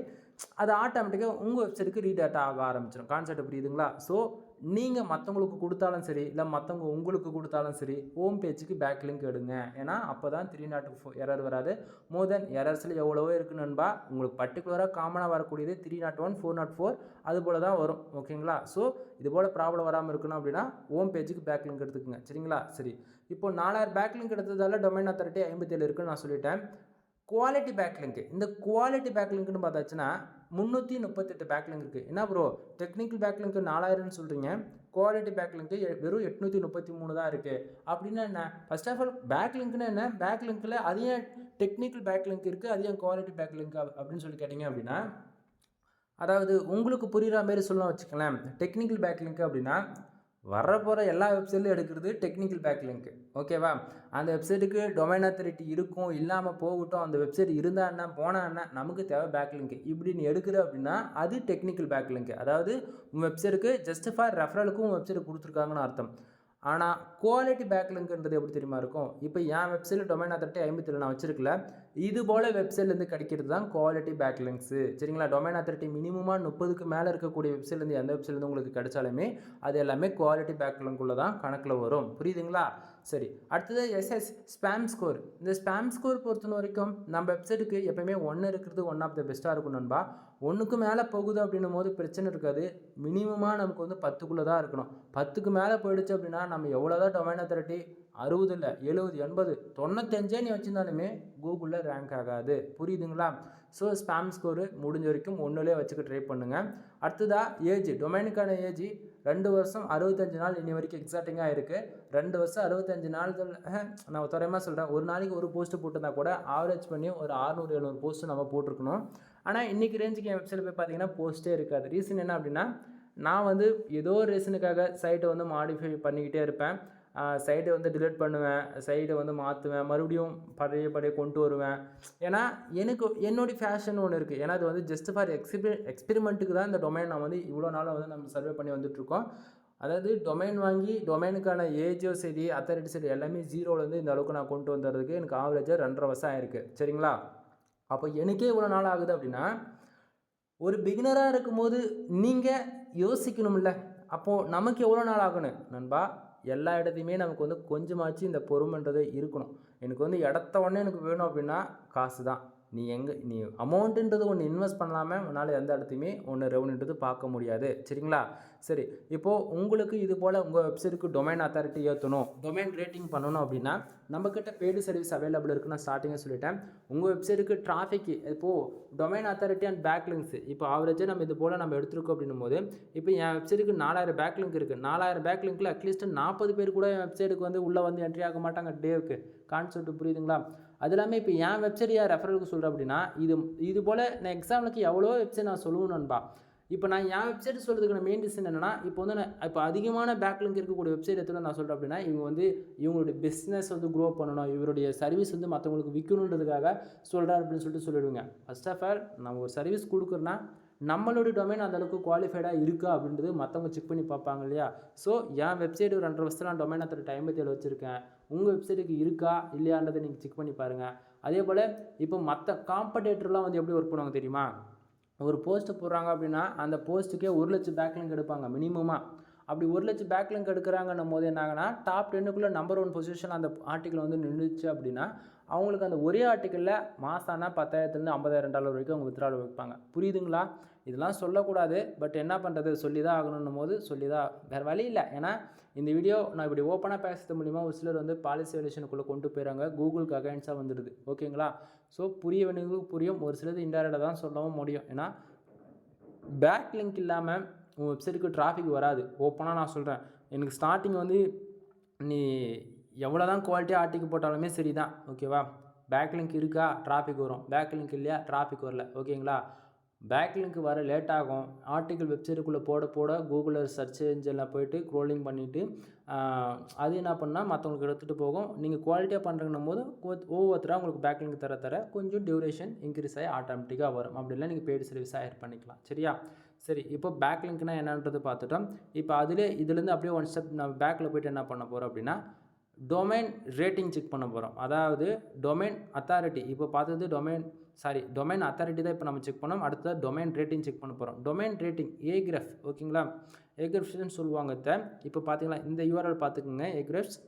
அது ஆட்டோமேட்டிக்காக உங்கள் வெப்சைட்டுக்கு ரீடேட் ஆக ஆரம்பிச்சிடும். கான்செப்ட் புரியுதுங்களா? ஸோ நீங்கள் மற்றவங்களுக்கு கொடுத்தாலும் சரி, இல்லை மற்றவங்க உங்களுக்கு கொடுத்தாலும் சரி ஹோம் பேஜுக்கு பேக்லிங்க் எடுங்க. ஏன்னா அப்போ தான் 304 எரர் வராது. மோர் தென் எரர்ஸில் எவ்வளவோ இருக்குது நண்பா, உங்களுக்கு பர்டிகுலராக காமனாக வரக்கூடியது 301 404 அது போல் தான் வரும். ஓகேங்களா, ஸோ இது போல் ப்ராப்ளம் வராமல் இருக்கணும் அப்படின்னா ஹோம் பேஜுக்கு பேக்லிங்க் எடுத்துக்கோங்க. சரிங்களா, சரி, இப்போ 4000 பேக்லிங்க் எடுத்ததால் டொமைன் அத்தாரிட்டி 57 இருக்குன்னு நான் சொல்லிட்டேன். குவாலிட்டி பேக்லிங்க், இந்த குவாலிட்டி பேக்லிங்க்னு பார்த்தாச்சுன்னா 338 பேக்லிங்க் இருக்குது. என்ன ப்ரோ டெக்னிக்கல் பேக்லிங்க் 4000ன்னு சொல்கிறீங்க, குவாலிட்டி பேக்லிங்க் வெறும் 833 தான் இருக்குது அப்படின்னா என்ன? ஃபர்ஸ்ட் ஆஃப் ஆல் பேக்லிங்க்னா என்ன, பேக்லிங்க்கில் அது ஏன் டெக்னிக்கல் பேக்லிங்க் இருக்குது, அது ஏன் குவாலிட்டி பேக்லிங்க் அப்படின்னு சொல்லி கேட்டிங்க அப்படின்னா, அதாவது உங்களுக்கு புரிகிற மாரி சொல்லலாம் வச்சுக்கலாம். டெக்னிக்கல் பேக்லிங்க் அப்படின்னா வரப்போகிற எல்லா வெப்சைட்லையும் எடுக்கிறது டெக்னிக்கல் பேக்லிங்க். ஓகேவா, அந்த வெப்சைட்டுக்கு டொமைன் அத்தாரிட்டி இருக்கும் இல்லாமல் போகட்டும், அந்த வெப்சைட் இருந்தால் என்ன போனால் என்ன, நமக்கு தேவை பேக்லிங்க். இப்படி நீ எடுக்கிற அப்படின்னா அது டெக்னிக்கல் பேக்லிங்க். அதாவது உங்கள் வெப்சைட்டுக்கு ஜஸ்ட் ஃபார் ரெஃபரலுக்கும் உங்கள் வெப்சைட் கொடுத்துருக்காங்கன்னு அர்த்தம். ஆனால் குவாலிட்டி பேக்லிங்க்ன்றது எப்படி தெரியுமா இருக்கும்? இப்போ என் வெப்சைட்டில் டொமைன் அத்தாரிட்டி 57 நான் வச்சிருக்கல. இது போல் வெப்சைட்லேருந்து கிடைக்கிறது தான் குவாலிட்டி பேக்லிங்க்ஸு. சரிங்களா? டொமைன் அத்தாரிட்டி மினிமமாக 30க்கு மேலே இருக்கக்கூடிய வெப்சைட்லேருந்து எந்த வெப்சைட்லேருந்து உங்களுக்கு கிடைச்சாலுமே அது எல்லாமே குவாலிட்டி பேக்லிங்குள்ளே தான் கணக்கில் வரும். புரியுதுங்களா? சரி, அடுத்தது எஸ்எஸ் ஸ்பேம் ஸ்கோர். இந்த ஸ்பேம் ஸ்கோர் பொறுத்த வரைக்கும் நம்ம வெப்சைட்டுக்கு எப்போயுமே 1 இருக்கிறது ஒன் ஆஃப் த பெஸ்ட்டாக இருக்கும் நண்பா. 1க்கு மேலே போகுது அப்படின்னும் போது பிரச்சனை இருக்காது. மினிமமாக நமக்கு வந்து 10க்குள்ளே தான் இருக்கணும். 10க்கு மேலே போயிடுச்சு அப்படின்னா நம்ம எவ்வளோ தான் டொமைன் அத்தாரிட்டி 60 இல்லை 70 80 95 நீ வச்சுருந்தாலுமே கூகுளில் ரேங்க் ஆகாது. புரியுதுங்களா? ஸோ ஸ்பேம் ஸ்கோரு முடிஞ்ச வரைக்கும் 1லே வச்சுக்க ட்ரை பண்ணுங்கள். அடுத்ததாக ஏஜ், டொமைனுக்கான ஏஜ் 2 வருஷம் 65 நாள் இன்னி வரைக்கும் எக்ஸாக்டிங்காக இருக்குது. 2 வருஷம் 65 நாள்கள் நான் தோராயமாக சொல்கிறேன். ஒரு நாளைக்கு ஒரு போஸ்ட்டு போட்டிருந்தா கூட ஆவரேஜ் பண்ணி ஒரு 600-700 போஸ்ட்டு நம்ம போட்டிருக்கணும். ஆனால் இன்றைக்கி ரேஞ்சுக்கு என் வெப்சைட்டில் போய் பார்த்தீங்கன்னா போஸ்ட்டே இருக்காது. ரீசன் என்ன அப்படின்னா, நான் வந்து ஏதோ ஒரு ரீசனுக்காக சைட்டை வந்து மாடிஃபை பண்ணிக்கிட்டே இருப்பேன். சைட்டை வந்து டிலீட் பண்ணுவேன், சைட்டை வந்து மாற்றுவேன், மறுபடியும் பழைய கொண்டு வருவேன். ஏன்னா எனக்கு என்னுடைய ஃபேஷன் ஒன்று இருக்குது. ஏன்னா அது வந்து ஜஸ்ட் ஃபார் எக்ஸ்பெரிமெண்ட்டுக்கு தான் இந்த டொமைன் நான் வந்து இவ்வளோ நாளாக வந்து நம்ம சர்வே பண்ணி வந்துட்டுருக்கோம். அதாவது டொமைன் வாங்கி டொமைனுக்கான ஏஜோ சரி அத்தாரிட்டி சரி எல்லாமே 0லேருந்து இந்த அளவுக்கு நான் கொண்டு வந்துறதுக்கு எனக்கு ஆவரேஜாக 2.5 வருஷம் ஆயிருக்கு. சரிங்களா? அப்போ எனக்கே இவ்வளோ நாள் ஆகுது அப்படின்னா, ஒரு பிகினராக இருக்கும்போது நீங்கள் யோசிக்கணும்ல, அப்போது நமக்கு எவ்வளோ நாள் ஆகணும் நண்பா? எல்லா இடத்தையுமே நமக்கு வந்து கொஞ்சமாச்சு இந்த பொறுமைன்றது இருக்கணும். எனக்கு வந்து இடத்த உடனே எனக்கு வேணும் அப்படின்னா காசு தான். நீ அமௌண்ட்டுன்றது ஒன்று இன்வெஸ்ட் பண்ணாமல் உன்னால் எந்த இடத்தையுமே ஒன்று ரெவன்யூன்றது பார்க்க முடியாது. சரிங்களா? சரி, இப்போது உங்களுக்கு இது போல் உங்கள் வெப்சைட்டுக்கு டொமைன் அத்தாரிட்டி ஏற்றணும், டொமைன் ரேட்டிங் பண்ணணும் அப்படின்னா நம்மக்கிட்ட பெய்டு சர்வீஸ் அவைலபிள் இருக்குன்னு நான் ஸ்டார்டிங்காக சொல்லிட்டேன். உங்கள் வெப்சைட்டுக்கு டிராஃபிக் இப்போது டொமைன் அத்தாரிட்டி அண்ட் பேக்லிங்க்ஸ் இப்போ ஆவரேஜாக நம்ம இது போல் நம்ம எடுத்துருக்கோம் அப்படின்னும் போது, இப்போ என் வெப்சைட்டுக்கு 4000 பேக்லிங்க் இருக்குது. 4000 பேக்லிங்கில் அட்லீஸ்ட் 40 பேர் கூட என் வெப்சைட்டுக்கு வந்து உள்ளே வந்து என்ட்ரி ஆக மாட்டாங்க டேவுக்கு. கான்செப்ட் புரியுதுங்களா? அது இல்லாமல் இப்போ என் வெப்சைட் யார் ரெஃபரலுக்கு சொல்கிறேன் அப்படின்னா, இது போல் நான் எக்ஸாம்பிளுக்கு எவ்வளோ வெப்சைட் நான் சொல்லுவேன் நண்பா. இப்போ நான் என் வெப்சைட் சொல்கிறதுக்கான மெயின் ரீசன் என்னென்னா, இப்போ வந்து நான் இப்போ அதிகமான பேக்லிங்க் இருக்கக்கூடிய வெப்சைட் எடுத்து நான் சொல்கிறேன் அப்படின்னா, இவங்க வந்து இவங்களுடைய பிஸ்னஸ் வந்து க்ரோ பண்ணணும், இவருடைய சர்வீஸ் வந்து மற்றவங்களுக்கு விற்கணுன்றதுக்காக சொல்கிறார் அப்படின்னு சொல்லிட்டு சொல்லிடுவேங்க. ஃபர்ஸ்ட் ஆஃப் ஆல் நம்ம ஒரு சர்வீஸ் கொடுக்குறோன்னா நம்மளுடைய டொமைன் அந்தளவுக்கு குவாலிஃபைடாக இருக்கா அப்படின்றது மற்றவங்க செக் பண்ணி பார்ப்பாங்க இல்லையா? ஸோ என் வெப்சைட் ஒரு 2.5 வருஷத்தில் நான் டொமைன் அத்தாரிட்டி 57 வச்சுருக்கேன். உங்கள் வெப்சைட்டுக்கு இருக்கா இல்லையான்றதை நீங்கள் செக் பண்ணி பாருங்கள். அதே போல் இப்போ மற்ற காம்படேட்டர்லாம் வந்து எப்படி ஒர்க் பண்ணுவாங்க தெரியுமா? ஒரு போஸ்ட்டு போடுறாங்க அப்படின்னா அந்த போஸ்ட்டுக்கே 1 லட்சம் பேக்லிங்க் எடுப்பாங்க மினிமமாக. அப்படி 1 லட்சம் பேக்லிங்க் எடுக்கிறாங்கன்னும் போது என்ன ஆகுனா, டாப் 10க்குள்ளே நம்பர் 1 பொசிஷன் அந்த ஆர்டிக்கல் வந்து நின்றுச்சு அப்படின்னா அவங்களுக்கு அந்த ஒரே ஆர்டிக்கலில் மாதம் ஆனால் $10,000 $50,000 வரைக்கும் அவங்க வித்ட்ரால் வைப்பாங்க. புரியுதுங்களா? இதெல்லாம் சொல்லக்கூடாது, பட் என்ன பண்ணுறது, சொல்லி தான் ஆகணுன்னும் போது சொல்லி தான் வேறு வழி இல்லை. ஏன்னா இந்த வீடியோ நான் இப்படி ஓப்பனாக பேசுறது மூலிமா ஒரு சிலர் வந்து பாலிசி வயலேஷனுக்குள்ளே கொண்டு போயிறாங்க, கூகுளுக்கு அகைன்ஸ்டாக வந்துடுது. ஓகேங்களா? ஸோ புரிய வேண்டியவங்களுக்கு புரியும், ஒரு சிலது இன்டைரக்டாக தான் சொல்லவும் முடியும். ஏன்னா பேக் லிங்க் இல்லாமல் உங்கள் வெப்சைட்டுக்கு டிராஃபிக் வராது. ஓப்பனாக நான் சொல்கிறேன். எனக்கு ஸ்டார்டிங் வந்து நீ எவ்வளோ தான் குவாலிட்டியாக ஆர்டிக்கல் போட்டாலுமே சரி தான். ஓகேவா? பேக் லிங்க் இருக்கா டிராஃபிக் வரும், பேக் லிங்க் இல்லையா டிராஃபிக் வரல. ஓகேங்களா? பேக் லிங்க் வர லேட் ஆகும். ஆர்டிக்கல் வெப்சைட்டுக்குள்ளே போட கூகுளில் சர்ச் இன்ஜினில் போய்ட்டு க்ரோலிங் பண்ணிவிட்டு அது என்ன பண்ணால் மற்றவங்களுக்கு எடுத்துகிட்டு போகும். நீங்கள் குவாலிட்டியாக பண்ணுறங்கன்னும் போது ஒவ்வொருத்தராக உங்களுக்கு பேக் லிங்க் தர கொஞ்சம் டியூரேஷன் இன்க்ரீஸ் ஆகி ஆட்டோமேட்டிக்காக வரும். அப்படி இல்லை நீங்கள் பெய்டு சர்வீஸாக ஆட் பண்ணிக்கலாம். சரியா? சரி, இப்போ பேக் லிங்க்னா என்னன்றது பார்த்துட்டோம். இப்போ இதுலேருந்து அப்படியே ஒன் ஸ்டெப் நம்ம பேக்கில் போய்ட்டு என்ன பண்ண போகிறோம் அப்படின்னா, டொமைன் ரேட்டிங் செக் பண்ண போகிறோம். அதாவது டொமைன் அத்தாரிட்டி இப்போ பார்த்தது டொமைன் அத்தாரிட்டி தான் இப்போ நம்ம செக் பண்ணோம். அடுத்தது டொமைன் ரேட்டிங் செக் பண்ண போகிறோம். டொமைன் ரேட்டிங் ஏக்ரெஃப். ஓகேங்களா? ஏக்ரெஃப்ஸ்னு சொல்லுவாங்க. இப்போ பார்த்தீங்களா இந்த யூஆர்எல் பார்த்துக்குங்க ஏக்ரெஃப்ஸ்.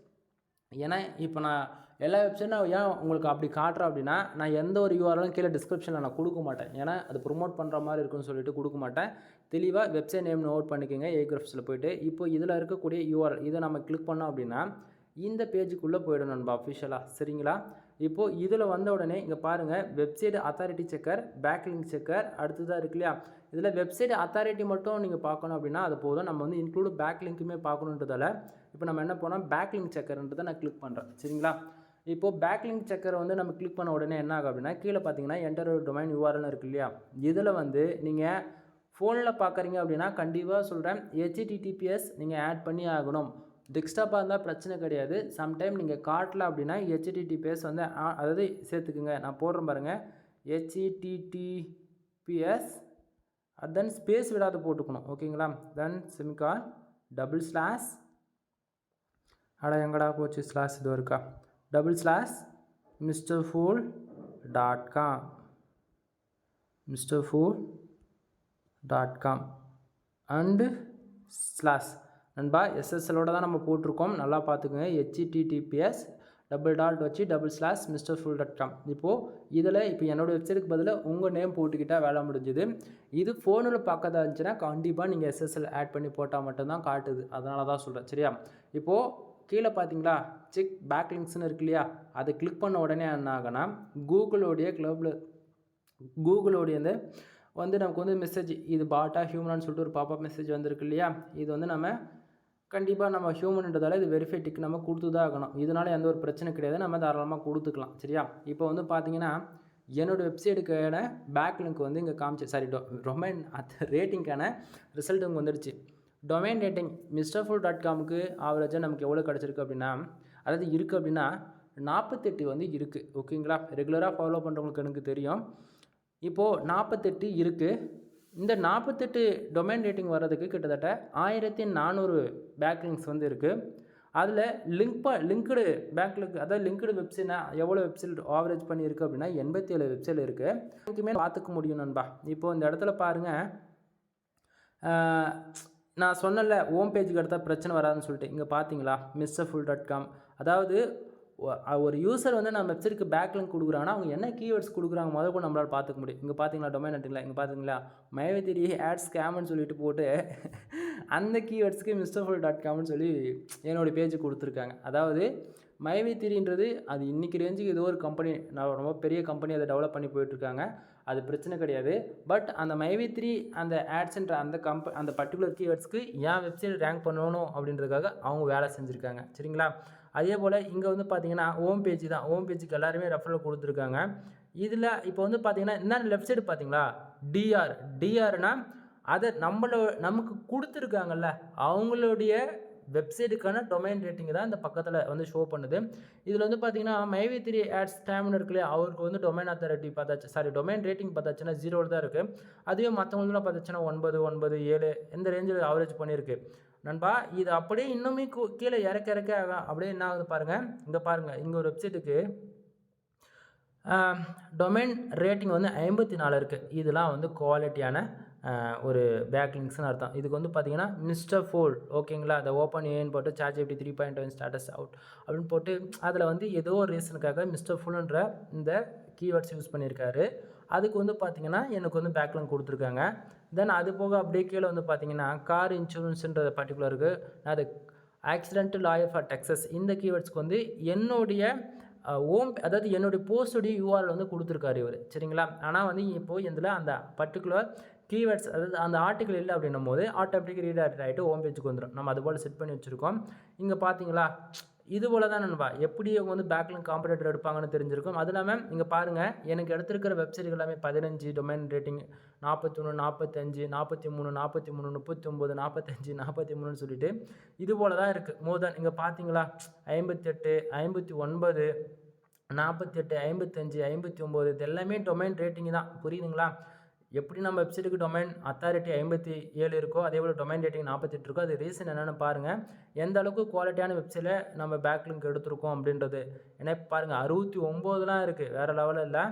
ஏன்னா இப்போ நான் எல்லா வெப்சைட்டும் நான் ஏன் உங்களுக்கு அப்படி காட்டுறேன் அப்படின்னா, நான் எந்த ஒரு யூஆர்எலும் கீழே டிஸ்கிரிப்ஷனில் நான் கொடுக்க மாட்டேன். ஏன்னா அது ப்ரொமோட் பண்ணுற மாதிரி இருக்குன்னு சொல்லிட்டு கொடுக்க மாட்டேன். தெளிவாக வெப்சைட் நேம் நோட் பண்ணிக்கோங்க ஏக்ரெஃப்ஸில் போய்ட்டு. இப்போ இதில் இருக்கக்கூடிய யூஆர்எல் இதை நம்ம கிளிக் பண்ணோம் அப்படின்னா இந்த பேஜுக்குள்ளே போய்டும் நண்பா அஃபிஷியலாக. சரிங்களா? இப்போது இதில் வந்த உடனே இங்கே பாருங்கள், website authority checker, backlink checker அடுத்ததாக இருக்கு இல்லையா? இதில் வெப்சைட் அத்தாரிட்டி மட்டும் நீங்கள் பார்க்கணும் அப்படின்னா அது போதும். நம்ம வந்து இன்க்ளூட் பேக்லிங்க்குமே பார்க்கணுன்றதால இப்போ நம்ம என்ன பண்ணோம், பேக்லிங்க் செக்கர்ன்றதை நான் கிளிக் பண்ணுறேன். சரிங்களா? இப்போது பேக்லிங்க் செக்கரை வந்து நம்ம கிளிக் பண்ண உடனே என்ன ஆகும் அப்படின்னா, கீழே பார்த்தீங்கன்னா என்டர் டொமைன் யூஆர்எல்னு இருக்கு இல்லையா? இதில் வந்து நீங்கள் ஃபோனில் பார்க்குறீங்க அப்படின்னா கண்டிப்பாக சொல்கிறேன், HTTPS நீங்கள் ஆட் பண்ணி ஆகணும். டெஸ்க்டாப்பாக இருந்தால் பிரச்சனை கிடையாது. சம்டைம் நீங்கள் காட்டல அப்படின்னா HTTPS வந்து அதாவது சேர்த்துக்குங்க. நான் போடுறேன் பாருங்கள், HTTPS தென் ஸ்பேஸ் விடாத போட்டுக்கணும். ஓகேங்களா? தென் செமிகால் // அட எங்கடா போச்சு ஸ்லாஷ் இது இருக்கா /mrfool.com mrfool.com அண்டு ஸ்லாஷ் நண்பா எஸ்எஸ்எலோட தான் நம்ம போட்டிருக்கோம், நல்லா பார்த்துக்குங்க. https வச்சு /mrfool.com. இப்போது இதில் இப்போ என்னோடய வெப்சைட்டுக்கு பதிலாக உங்கள் நேம் போட்டுக்கிட்டால் வேலை முடிஞ்சுது. இது ஃபோனில் பார்க்கறதா இருந்துச்சுன்னா கண்டிப்பாக நீங்கள் எஸ்எஸ்எல் ஆட் பண்ணி போட்டால் மட்டும்தான் காட்டுது, அதனால தான் சொல்கிறேன். சரியா? இப்போது கீழே பார்த்தீங்களா செக் பேக்லிங்க்ஸ்னு இருக்கு இல்லையா, அதை கிளிக் பண்ண உடனே என்ன ஆகுனா கூகுளோடைய வந்து நமக்கு வந்து மெசேஜ் இது பாட்டா ஹியூமனான்னு சொல்லிட்டு ஒரு பாப்பா மெசேஜ் வந்திருக்கு இல்லையா. இது வந்து நம்ம கண்டிப்பாக நம்ம ஹியூமன்ன்றதால இது வெரிஃபை டிக் நம்ம கொடுத்து தான் ஆகணும். இதனால் எந்த ஒரு பிரச்சனை கிடையாது, நம்ம தாராளமாக கொடுத்துக்கலாம். சரியா? இப்போ வந்து பார்த்தீங்கன்னா என்னோடய வெப்சைட்டுக்கான பேக்லிங்க் வந்து இங்கே காமிச்சு டொமைன் ரேட்டிங்க்கான ரிசல்ட் இங்கே வந்துடுச்சு. டொமைன் ரேட்டிங் mrfool.comக்கு ஆவரேஜாக நமக்கு எவ்வளோ கிடச்சிருக்கு அப்படின்னா, அதாவது இருக்குது அப்படின்னா 48 வந்து இருக்குது. ஓகேங்களா? ரெகுலராக ஃபாலோ பண்ணுறவங்களுக்கு எனக்கு தெரியும். இப்போது 48 இருக்குது. இந்த 48 டொமைன் ரேட்டிங் வர்றதுக்கு கிட்டத்தட்ட 1400 பேக்லிங்க்ஸ் வந்து இருக்குது. அதில் லிங்க்டு பேக்லிங்க், அதாவது லிங்க்டு வெப்சைட்னா எவ்வளோ வெப்சைட் ஆவரேஜ் பண்ணியிருக்கு அப்படின்னா 87 வெப்சைட் இருக்குது. எனக்குமே பார்த்துக்க முடியும் நண்பா. இப்போது இந்த இடத்துல பாருங்கள், நான் சொன்னல ஹோம் பேஜுக்கு எடுத்தால் பிரச்சனை வராதுன்னு சொல்லிட்டு. இங்கே பார்த்தீங்களா mrfool.com, அதாவது ஒரு யூசர் வந்து நம்ம வெப்சைட்டுக்கு பேக்லிங்க் கொடுக்குறாங்கன்னா அவங்க என்ன கீவேர்ட்ஸ் கொடுக்குறாங்க முதல்ல நம்மளால் பார்த்துக்க முடியும். இங்கே பார்த்தீங்களா டொமைன் நட்டுங்களா, இங்கே பார்த்தீங்களா மைவேத்திரி ஆட் ஸ்கேம்னு சொல்லிட்டு போட்டு அந்த கீவேர்ட்ஸ்க்கு mrfool.comனு சொல்லி என்னோடய பேஜ் கொடுத்துருக்காங்க. அதாவது மைவேத்திரின்றது அது இன்றைக்கி ரேஞ்சுக்கு ஏதோ ஒரு கம்பெனி, நான் ரொம்ப பெரிய கம்பெனி அதை டெவலப் பண்ணி போயிட்டுருக்காங்க, அது பிரச்சனை கிடையாது. பட் அந்த மைவேத்திரி அந்த ஆட்ஸ்ன்ற அந்த பர்டிகுலர் கீவேர்ட்ஸ்க்கு ஏன் வெப்சைட் ரேங்க் பண்ணணும் அப்படின்றதுக்காக அவங்க வேலை செஞ்சுருக்காங்க. சரிங்களா? அதே போல் இங்கே வந்து பார்த்தீங்கன்னா ஹோம் பேஜ் தான், ஹோம் பேஜுக்கு எல்லாருமே ரெஃபரல் கொடுத்துருக்காங்க. இதில் இப்போ வந்து பார்த்தீங்கன்னா இந்த லெஃப்ட் சைடு பார்த்தீங்களா டிஆர்னால் அதை நமக்கு கொடுத்துருக்காங்கல்ல அவங்களுடைய வெப்சைட்டுக்கான டொமைன் ரேட்டிங் தான் இந்த பக்கத்தில் வந்து ஷோ பண்ணுது. இதில் வந்து பார்த்தீங்கன்னா மைவேத்திரி ஆட்ஸ் ஸ்கேம்னு இருக்குல்லையே, அவருக்கு வந்து டொமைன் அத்தாரிட்டி பார்த்தாச்சு, டொமைன் ரேட்டிங் பார்த்தாச்சுன்னா 0 தான் இருக்குது. அதுவே மற்றவங்களுக்குலாம் பார்த்தாச்சுன்னா 9, 7 இந்த ரேஞ்சில் ஆவரேஜ் பண்ணியிருக்கு நண்பா. இது அப்படியே இன்னுமே கீழே இறக்க அப்படியே என்ன ஆகுது பாருங்கள். இங்கே பாருங்கள், இங்கே ஒரு வெப்சைட்டுக்கு டொமைன் ரேட்டிங் வந்து 54 இருக்குது. இதெல்லாம் வந்து குவாலிட்டியான ஒரு பேக்லிங்க்ஸ்னு அர்த்தம். இதுக்கு வந்து பார்த்தீங்கன்னா mrfool, ஓகேங்களா, அதை ஓப்பன் ஏன்னு போட்டு ChatGPT 3.1 ஸ்டேட்டஸ் அவுட் அப்படின்னு போட்டு அதில் வந்து ஏதோ ஒரு ரீசனுக்காக mrfoolன்ற இந்த கீவேர்ட்ஸ் யூஸ் பண்ணியிருக்காரு. அதுக்கு வந்து பார்த்தீங்கன்னா எனக்கு வந்து பேக்லிங்க் கொடுத்துருக்காங்க. தென் அது போக அப்படியே கீழே வந்து பார்த்தீங்கன்னா கார் இன்சூரன்ஸுன்ற பர்டிகுலருக்கு அது ஆக்சிடென்டல் லாயர் ஃபார் டெக்ஸஸ் இந்த கீவேர்ட்ஸ்க்கு வந்து என்னுடைய அதாவது என்னுடைய போஸ்டுடைய யூஆர்எல் வந்து கொடுத்துருக்காரு இவர். சரிங்களா? ஆனால் வந்து இப்போது இதில் அந்த பர்டிகுலர் கீவேர்ட்ஸ், அதாவது அந்த ஆர்டிக்கல் இல்லை அப்படின்னும் போது ஆட்டோமேட்டிக் ரீடைரக்ட் ஆகிட்டு ஹோம் பேஜுக்கு வந்துடும். நம்ம அது போல் செட் பண்ணி வச்சுருக்கோம். இங்கே பார்த்தீங்களா இது போல் தான் நண்பா எப்படி அவங்க வந்து பேக்லிங்க் காம்படேட்டர் எடுப்பாங்கன்னு தெரிஞ்சிருக்கும். அது இல்லாமல் இங்கே பாருங்கள், எனக்கு எடுத்திருக்கிற வெப்சைட் எல்லாமே 15 டொமைன் ரேட்டிங் 41, 45, 43, 39, 45, 43ன்னு சொல்லிட்டு இது போல் தான் இருக்குது. மோர் தென் இங்கே பார்த்தீங்களா 58, 59, 48, 55, 59 இது எல்லாமே டொமைன் ரேட்டிங் தான். புரியுதுங்களா? எப்படி நம்ம வெப்சைட்டுக்கு டொமைன் அத்தாரிட்டி 57 இருக்கோ அதே போல் டொமைன் ரேட்டிங் 48 இருக்கோ. அது ரீசன் என்னென்னு பாருங்கள், எந்த அளவுக்கு குவாலிட்டியான வெப்சைட்டில் நம்ம பேக்லிங்க் எடுத்திருக்கோம் அப்படின்றது. ஏன்னா பாருங்கள் 69லாம் இருக்குது, வேறு லெவலில் இல்லை.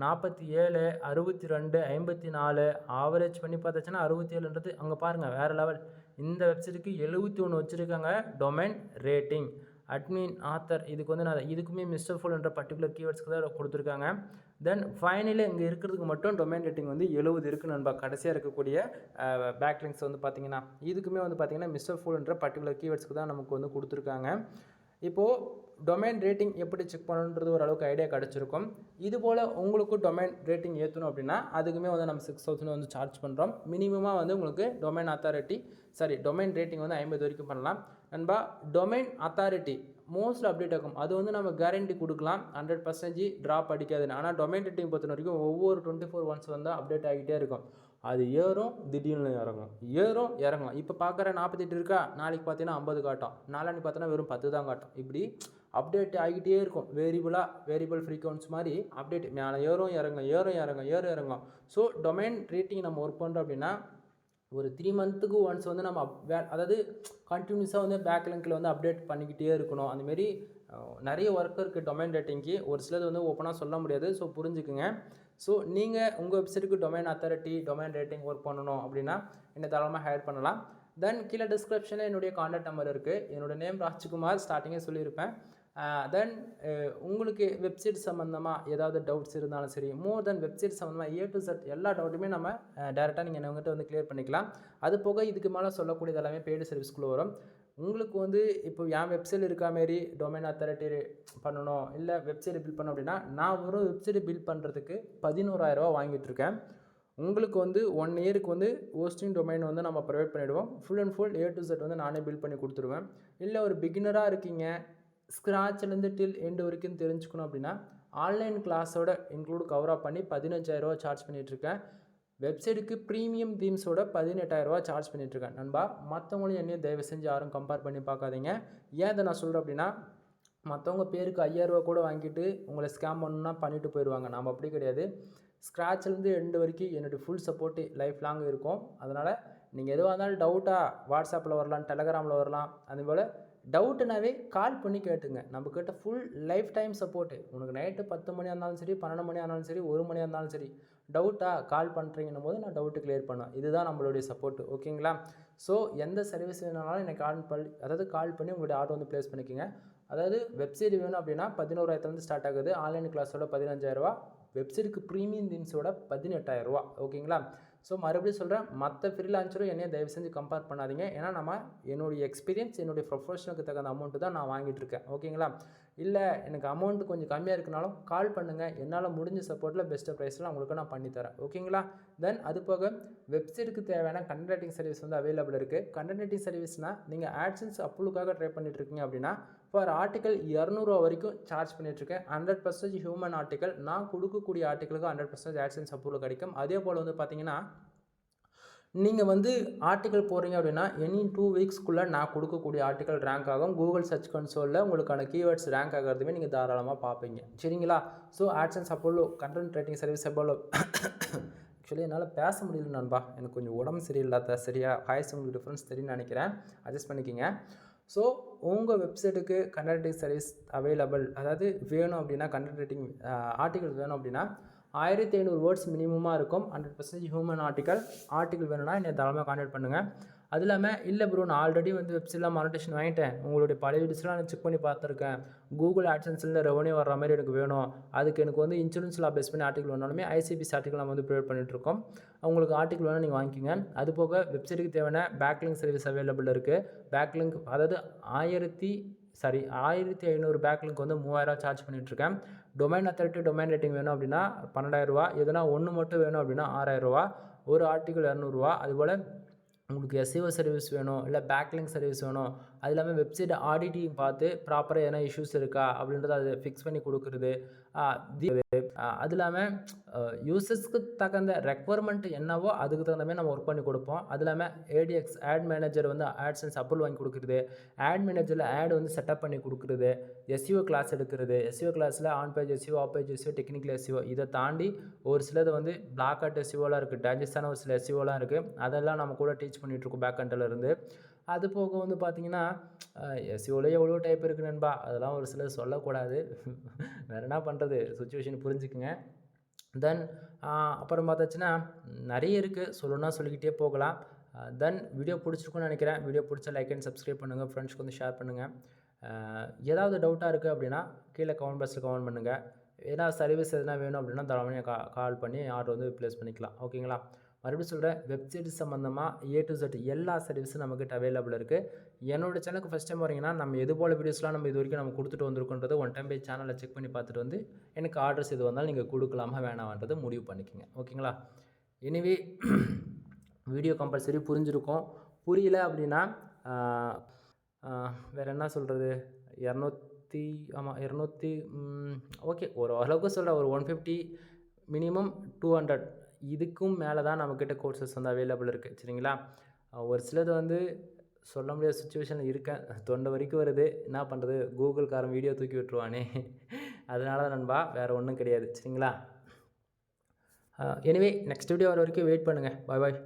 47, 62, 54 ஆவரேஜ் பண்ணி பார்த்தாச்சுன்னா 67ன்றது அங்கே பாருங்கள் வேறு லெவல். இந்த வெப்சைட்டுக்கு 71 வச்சுருக்காங்க டொமைன் ரேட்டிங். அட்மின் ஆத்தர் இதுக்கு வந்து நான் இதுக்குமே mrfoolன்ற பர்டிகுலர் கீவேர்ட்ஸ்க்கு தான் கொடுத்துருக்காங்க. தென் ஃபைனலி இங்கே இருக்கிறதுக்கு மட்டும் டொமைன் ரேட்டிங் வந்து 70 இருக்குது நண்பா. கடைசியாக இருக்கக்கூடிய பேக்லிங்க்ஸ் வந்து பார்த்திங்கன்னா இதுக்குமே வந்து பார்த்திங்கன்னா mrfoolன்ற பர்டிகுலர் கீவேர்ட்ஸ்க்கு தான் நமக்கு வந்து கொடுத்துருக்காங்க. இப்போது டொமைன் ரேட்டிங் எப்படி செக் பண்ணணுன்றது ஓரளவுக்கு ஐடியா கிடச்சிருக்கும். இதுபோல் உங்களுக்கும் டொமைன் ரேட்டிங் ஏற்றணும் அப்படின்னா அதுக்குமே வந்து நம்ம 6000 வந்து சார்ஜ் பண்ணுறோம். மினிமமாக வந்து உங்களுக்கு டொமைன் ரேட்டிங் வந்து 50 வரைக்கும் பண்ணலாம் நண்பா. டொமைன் அத்தாரிட்டி மோஸ்ட்லி அப்டேட் ஆகும், அது வந்து நம்ம கேரண்டி கொடுக்கலாம் 100% ட்ராப் அடிக்காதுன்னு. ஆனால் டொமைன் ரேட்டிங் பொறுத்த வரைக்கும் ஒவ்வொரு 24 hours வந்து அப்டேட் ஆகிட்டே இருக்கும். அது ஏறும், திடீர்னு இறங்கும், ஏறும் இறங்கும். இப்போ பார்க்குற 48 இருக்கா, நாளைக்கு பார்த்தீங்கன்னா 50 காட்டும், நாளைக்கு பார்த்தோன்னா வெறும் 10 தான் காட்டும். இப்படி அப்டேட் ஆகிட்டே இருக்கும். வேரியபிள் ஃப்ரீக்வன்ஸ் மாதிரி அப்டேட் மேலே ஏறும் இறங்கும். ஸோ டொமைன் ரேட்டிங் நம்ம ஒர்க் பண்ணுறோம் அப்படின்னா ஒரு 3 மந்த்துக்கு ஒன்ஸ் வந்து நம்ம அதாவது கண்டினியூஸாக வந்து பேக்லிங்கில் வந்து அப்டேட் பண்ணிக்கிட்டே இருக்கணும். அந்தமாரி நிறைய ஒர்க் இருக்குது டொமைன் ரேட்டிங்க்கு. ஒரு சிலது வந்து ஓப்பனாக சொல்ல முடியாது. ஸோ புரிஞ்சுக்குங்க. ஸோ நீங்கள் உங்கள் வெப்சைட்டுக்கு domain authority, domain rating work பண்ணணும் அப்படின்னா என்னை தாராளமாக ஹையர் பண்ணலாம். தென் கீழே டிஸ்கிரிப்ஷனில் என்னுடைய கான்டாக்ட் நம்பர் இருக்குது. என்னோடய நேம் ராஜ்குமார், ஸ்டார்டிங்கே சொல்லியிருப்பேன். தென் உங்களுக்கு வெப்சைட் சம்மந்தமாக ஏதாவது டவுட்ஸ் இருந்தாலும் சரி, மோர் தென் வெப்சைட் சம்மந்தமாக A to Z எல்லா டவுட்டுமே நம்ம டேரெக்டாக நீங்கள் என்கிட்ட வந்து கிளியர் பண்ணிக்கலாம். அது போக இதுக்கு மேலே சொல்லக்கூடியது எல்லாமே பெய்டு சர்வீஸ்க்குள்ளே வரும். உங்களுக்கு வந்து இப்போ என் வெப்சைட் இருக்கா மாரி டொமைன் அத்தாரிட்டி பண்ணணும், இல்லை வெப்சைட் பில்ட் பண்ணணும் அப்படின்னா நான் ஒரு வெப்சைட் பில்ட் பண்ணுறதுக்கு 11,000 வாங்கிட்டுருக்கேன். உங்களுக்கு வந்து 1 இயருக்கு வந்து ஹோஸ்டிங் டொமைன் வந்து நம்ம ப்ரொவைட் பண்ணிவிடுவோம். Full and full A to Z வந்து நானே பில்ட் பண்ணி கொடுத்துருவேன். இல்லை ஒரு பிகினராக இருக்கீங்க, ஸ்க்ராட்ச்லேருந்து டில் எண்டு வரைக்கும் தெரிஞ்சுக்கணும் அப்படின்னா ஆன்லைன் கிளாஸோட இன்க்ளூட் கவராக பண்ணி 15,000 சார்ஜ் பண்ணிகிட்ருக்கேன். வெப்சைட்டுக்கு ப்ரீமியம் தீம்ஸோட 18,000 சார்ஜ் பண்ணிகிட்ருக்கேன். நண்பா, மற்றவங்களையும் என்னையும் தயவு செஞ்சு யாரும் கம்பேர் பண்ணி பார்க்காதீங்க. ஏன் இதை நான் சொல்கிறேன் அப்படின்னா, மற்றவங்க பேருக்கு 5,000 கூட வாங்கிட்டு உங்களை ஸ்கேம் பண்ணணுன்னா பண்ணிட்டு போயிடுவாங்க. நாம் அப்படி கிடையாது. ஸ்க்ராட்ச்லேருந்து எண்டு வரைக்கும் என்னுடைய ஃபுல் சப்போர்ட்டு லைஃப் லாங் இருக்கும். அதனால் நீங்கள் எதுவாக இருந்தாலும் டவுட்டாக வாட்ஸ்அப்பில் வரலாம், டெலகிராமில் வரலாம். அதுபோல் டவுட்டுனாவே கால் பண்ணி கேட்டுங்க. நம்மக்கிட்ட ஃபுல் லைஃப் டைம் சப்போர்ட்டு. உனக்கு நைட்டு 10 மணியாக இருந்தாலும் சரி, 12 மணியாக இருந்தாலும் சரி, 1 மணியாக இருந்தாலும் சரி, டவுட்டாக கால் பண்ணுறீங்கன்னும் போது நான் டவுட்டு கிளியர் பண்ணுவேன். இதுதான் நம்மளுடைய சப்போர்ட்டு. ஓகேங்களா? ஸோ எந்த சர்வீஸ் வேணுனாலும் எனக்கு கால் பண்ணி உங்களுடைய ஆர்டர் வந்து ப்ளேஸ் பண்ணிக்கோங்க. அதாவது வெப்சைட் வேணும் அப்படின்னா 11,000 ஸ்டார்ட் ஆகுது. ஆன்லைன் கிளாஸோட 15,000, வெப்சைட்டுக்கு ப்ரீமியம் தீம்ஸோட 18,000. ஓகேங்களா? ஸோ மறுபடியும் சொல்கிறேன், மற்ற ஃப்ரீலான்சரும் என்னையை தயவு செஞ்சு கம்பேர் பண்ணாதீங்க. ஏன்னா என்னுடைய எக்ஸ்பீரியன்ஸ், என்னுடைய ப்ரொஃபஷனுக்கு தகுந்த அமௌண்ட்டு தான் நான் வாங்கிட்டுருக்கேன். ஓகேங்களா? இல்லை எனக்கு அமௌண்ட்டு கொஞ்சம் கம்மியாக இருக்குனாலும் கால் பண்ணுங்கள். என்னால் முடிஞ்ச சப்போர்ட்டில் பெஸ்ட்டு ப்ரைஸில் உங்களுக்கு நான் பண்ணித்தரேன். ஓகேங்களா? தென் அது போக வெப்சைட்டுக்கு தேவையான கண்டென்ட் ரைட்டிங் சர்வீஸ் வந்து அவைலபிள் இருக்குது. கண்டென்ட் ரைட்டிங் சர்வீஸ்னால் நீங்கள் ஆட்சன்ஸ் அப்ரூவுக்காக ட்ரை பண்ணிட்டுருக்கீங்க அப்படின்னா ஃபார் ஆர்டிக்கல் 200 வரைக்கும் சார்ஜ் பண்ணிகிட்ருக்கேன். 100% ஹியூமன் ஆர்டிக்கல். நான் கொடுக்கக்கூடிய ஆர்டிக்கலுக்கு 100% ஆட்சன்ஸ் அப்ரூவல் கிடைக்கும். அதே போல் வந்து பார்த்தீங்கன்னா, நீங்கள் வந்து ஆர்டிக்கல் போடுறீங்க அப்படின்னா எனி 2 வீக்ஸ்க்குள்ளே நான் கொடுக்கக்கூடிய ஆர்டிக்கல் ரேங்க் ஆகும். கூகுள் சர்ச் கன்சோலில் உங்களுக்கான கீவேர்ட்ஸ் ரேங்க் ஆகிறதுமே நீங்கள் தாராளமாக பார்ப்பீங்க. சரிங்களா? So AdSense Apollo content writing service Apollo actually என்னால் பேச முடியல நண்பா, எனக்கு கொஞ்சம் உடம்பு சரியில்லாத சரியா வாய்ஸ் உங்களுக்கு டிஃப்ரென்ஸ் தெரியும்னு நினைக்கிறேன். அட்ஜஸ்ட் பண்ணிக்கிங்க. ஸோ உங்கள் வெப்சைட்டுக்கு கண்டென்ட் ரைட்டிங் சர்வீஸ் அவைலபிள், அதாவது வேணும் அப்படின்னா கண்டென்ட் ரைட்டிங் ஆர்டிக்கல் வேணும் அப்படின்னா 1500 வேர்ட்ஸ் மினிமமாக இருக்கும். 100% ஹியூமன் ஆர்டிக்கல் வேணும்னா என்னை தாராளமாக கான்டாக்ட் பண்ணுங்கள். அது இல்லாமல் இல்லை ப்ரோ, நான் ஆல்ரெடி வந்து வெப்சைட்டில் மானிட்டேஷன் வாங்கிட்டேன், உங்களுடைய பழைய வீடியோஸ்லாம் நான் செக் பண்ணி பார்த்துருக்கேன், கூகுள் ஆட்சன்ஸில் ரெவன்யூ வர்ற மாதிரி எனக்கு வேணும், அதுக்கு எனக்கு வந்து இன்சூரன்ஸ் லா பேஸ் பண்ணி ஆர்டிக்கல் வேணாலுமே ICPC ஆர்டிக்கல் நம்ம வந்து ப்ரொவைட் பண்ணிகிட்ருக்கோம். உங்களுக்கு ஆர்டிக்கல் வேணால் நீங்கள் வாங்கிக்கோங்க. அது போக வெப்சைட்டுக்கு தேவையான பேக்லிங்க் சர்வீஸ் அவைலபிள் இருக்குது. பேக்லிங்க் அதாவது 1500 பேக்லிங்க் வந்து 3000 சார்ஜ் பண்ணிகிட்ருக்கேன். டொமைன் அத்தாரிட்டி, டொமைன் ரேட்டிங் வேணும் அப்படின்னா 12,000. எதுனா ஒன்று மட்டும் வேணும் அப்படின்னா 6,000. ஒரு ஆர்டிக்கல் 200. அதுபோல் உங்களுக்கு SEO சர்வீஸ் வேணும், இல்லை பேக்லிங்க் சர்வீஸ் வேணும், அது இல்லாமல் வெப்சைட் ஆடிட்டிங் பார்த்து ப்ராப்பராக எதனா இஷ்யூஸ் இருக்கா அப்படின்றத அதை ஃபிக்ஸ் பண்ணி கொடுக்குறது, அது இல்லாமல் யூசர்ஸ்க்கு தகுந்த ரெக்குவயர்மெண்ட் என்னவோ அதுக்கு தகுந்த மாதிரி நம்ம ஒர்க் பண்ணி கொடுப்போம். அது இல்லாமல் ADX ஆட் மேனேஜர் வந்து ஆட்சன்ஸ் அப்ரூவல் வாங்கி கொடுக்குறது, ஆட் மேனேஜரில் ஆட் வந்து செட்டப் பண்ணி கொடுக்குறது, SEO கிளாஸ் எடுக்கிறது, SEO கிளாஸில் on page SEO, off page SEO, technical SEO, இதை தாண்டி ஒரு சிலது வந்து பிளாக் அவுட் SEOலாம் இருக்குது, டேஞ்சஸான ஒரு சில SEOலாம் இருக்குது. அதெல்லாம் நம்ம கூட டீச் பண்ணிகிட்ருக்கோம் பேக் எண்டில் இருந்து. அது போக வந்து பார்த்திங்கன்னா SEOவில் எவ்வளோ டைப் இருக்குது நண்பா, அதெல்லாம் ஒரு சிலர் சொல்லக்கூடாது. வேறு என்ன பண்ணுறது, சுச்சுவேஷன் புரிஞ்சுக்குங்க. தென் அப்புறம் பார்த்தாச்சுன்னா நிறைய இருக்குது, சொல்லணும்னா சொல்லிக்கிட்டே போகலாம். தென் வீடியோ பிடிச்சிருக்குன்னு நினைக்கிறேன். வீடியோ பிடிச்சா லைக் அண்ட் சப்ஸ்கிரைப் பண்ணுங்கள், ஃப்ரெண்ட்ஸ்க்கு வந்து ஷேர் பண்ணுங்கள். ஏதாவது டவுட்டாக இருக்குது அப்படின்னா கீழே கமெண்ட் பாக்ஸில் கமெண்ட் பண்ணுங்கள். ஏன்னா சர்வீஸ் எதுனா வேணும் அப்படின்னா தாராளமாக கால் பண்ணி ஆர்டர் வந்து ப்ளேஸ் பண்ணிக்கலாம். ஓகேங்களா? மறுபடியும் சொல்கிறேன், வெப்சைட் சம்மந்தமாக A to Z எல்லா சர்வீஸும் நம்மக்கிட்ட அவைலபிள் இருக்குது. என்னோட சேனலுக்கு ஃபஸ்ட் டைம் வரீங்கன்னா நம்ம எது போல் வீடியோஸ்லாம் நம்ம இது வரைக்கும் நம்ம கொடுத்துட்டு வந்திருக்கோன்றது ஒன் டைம் போய் சேனலை செக் பண்ணி பார்த்துட்டு வந்து எனக்கு ஆர்டர்ஸ் எது வந்தாலும் நீங்கள் கொடுக்கலாமா வேணாமன்றதை முடிவு பண்ணிக்கோங்க. ஓகேங்களா? எனிவே வீடியோ கம்பல்சரி புரிஞ்சிருக்கும். புரியல அப்படின்னா வேறு என்ன சொல்கிறது, 200 ஓகே, ஓரளவுக்கு சொல்கிறேன், ஒரு 150 மினிமம் 200 இதுக்கும் மேலே தான் நம்மக்கிட்ட கோர்சஸ் வந்து அவைலபிள் இருக்குது. சரிங்களா? ஒரு சிலது வந்து சொல்ல முடியாத சுச்சுவேஷனில் இருக்கேன், தொண்டை வரைக்கும் வருது, என்ன பண்ணுறது, கூகுள்காரன் வீடியோ தூக்கி விட்டுருவானே, அதனால தான் நண்பா, வேறு ஒன்றும் கிடையாது. சரிங்களா? எனிவே நெக்ஸ்ட் வீடியோ வர வரைக்கும் வெயிட் பண்ணுங்கள். பாய் பாய்.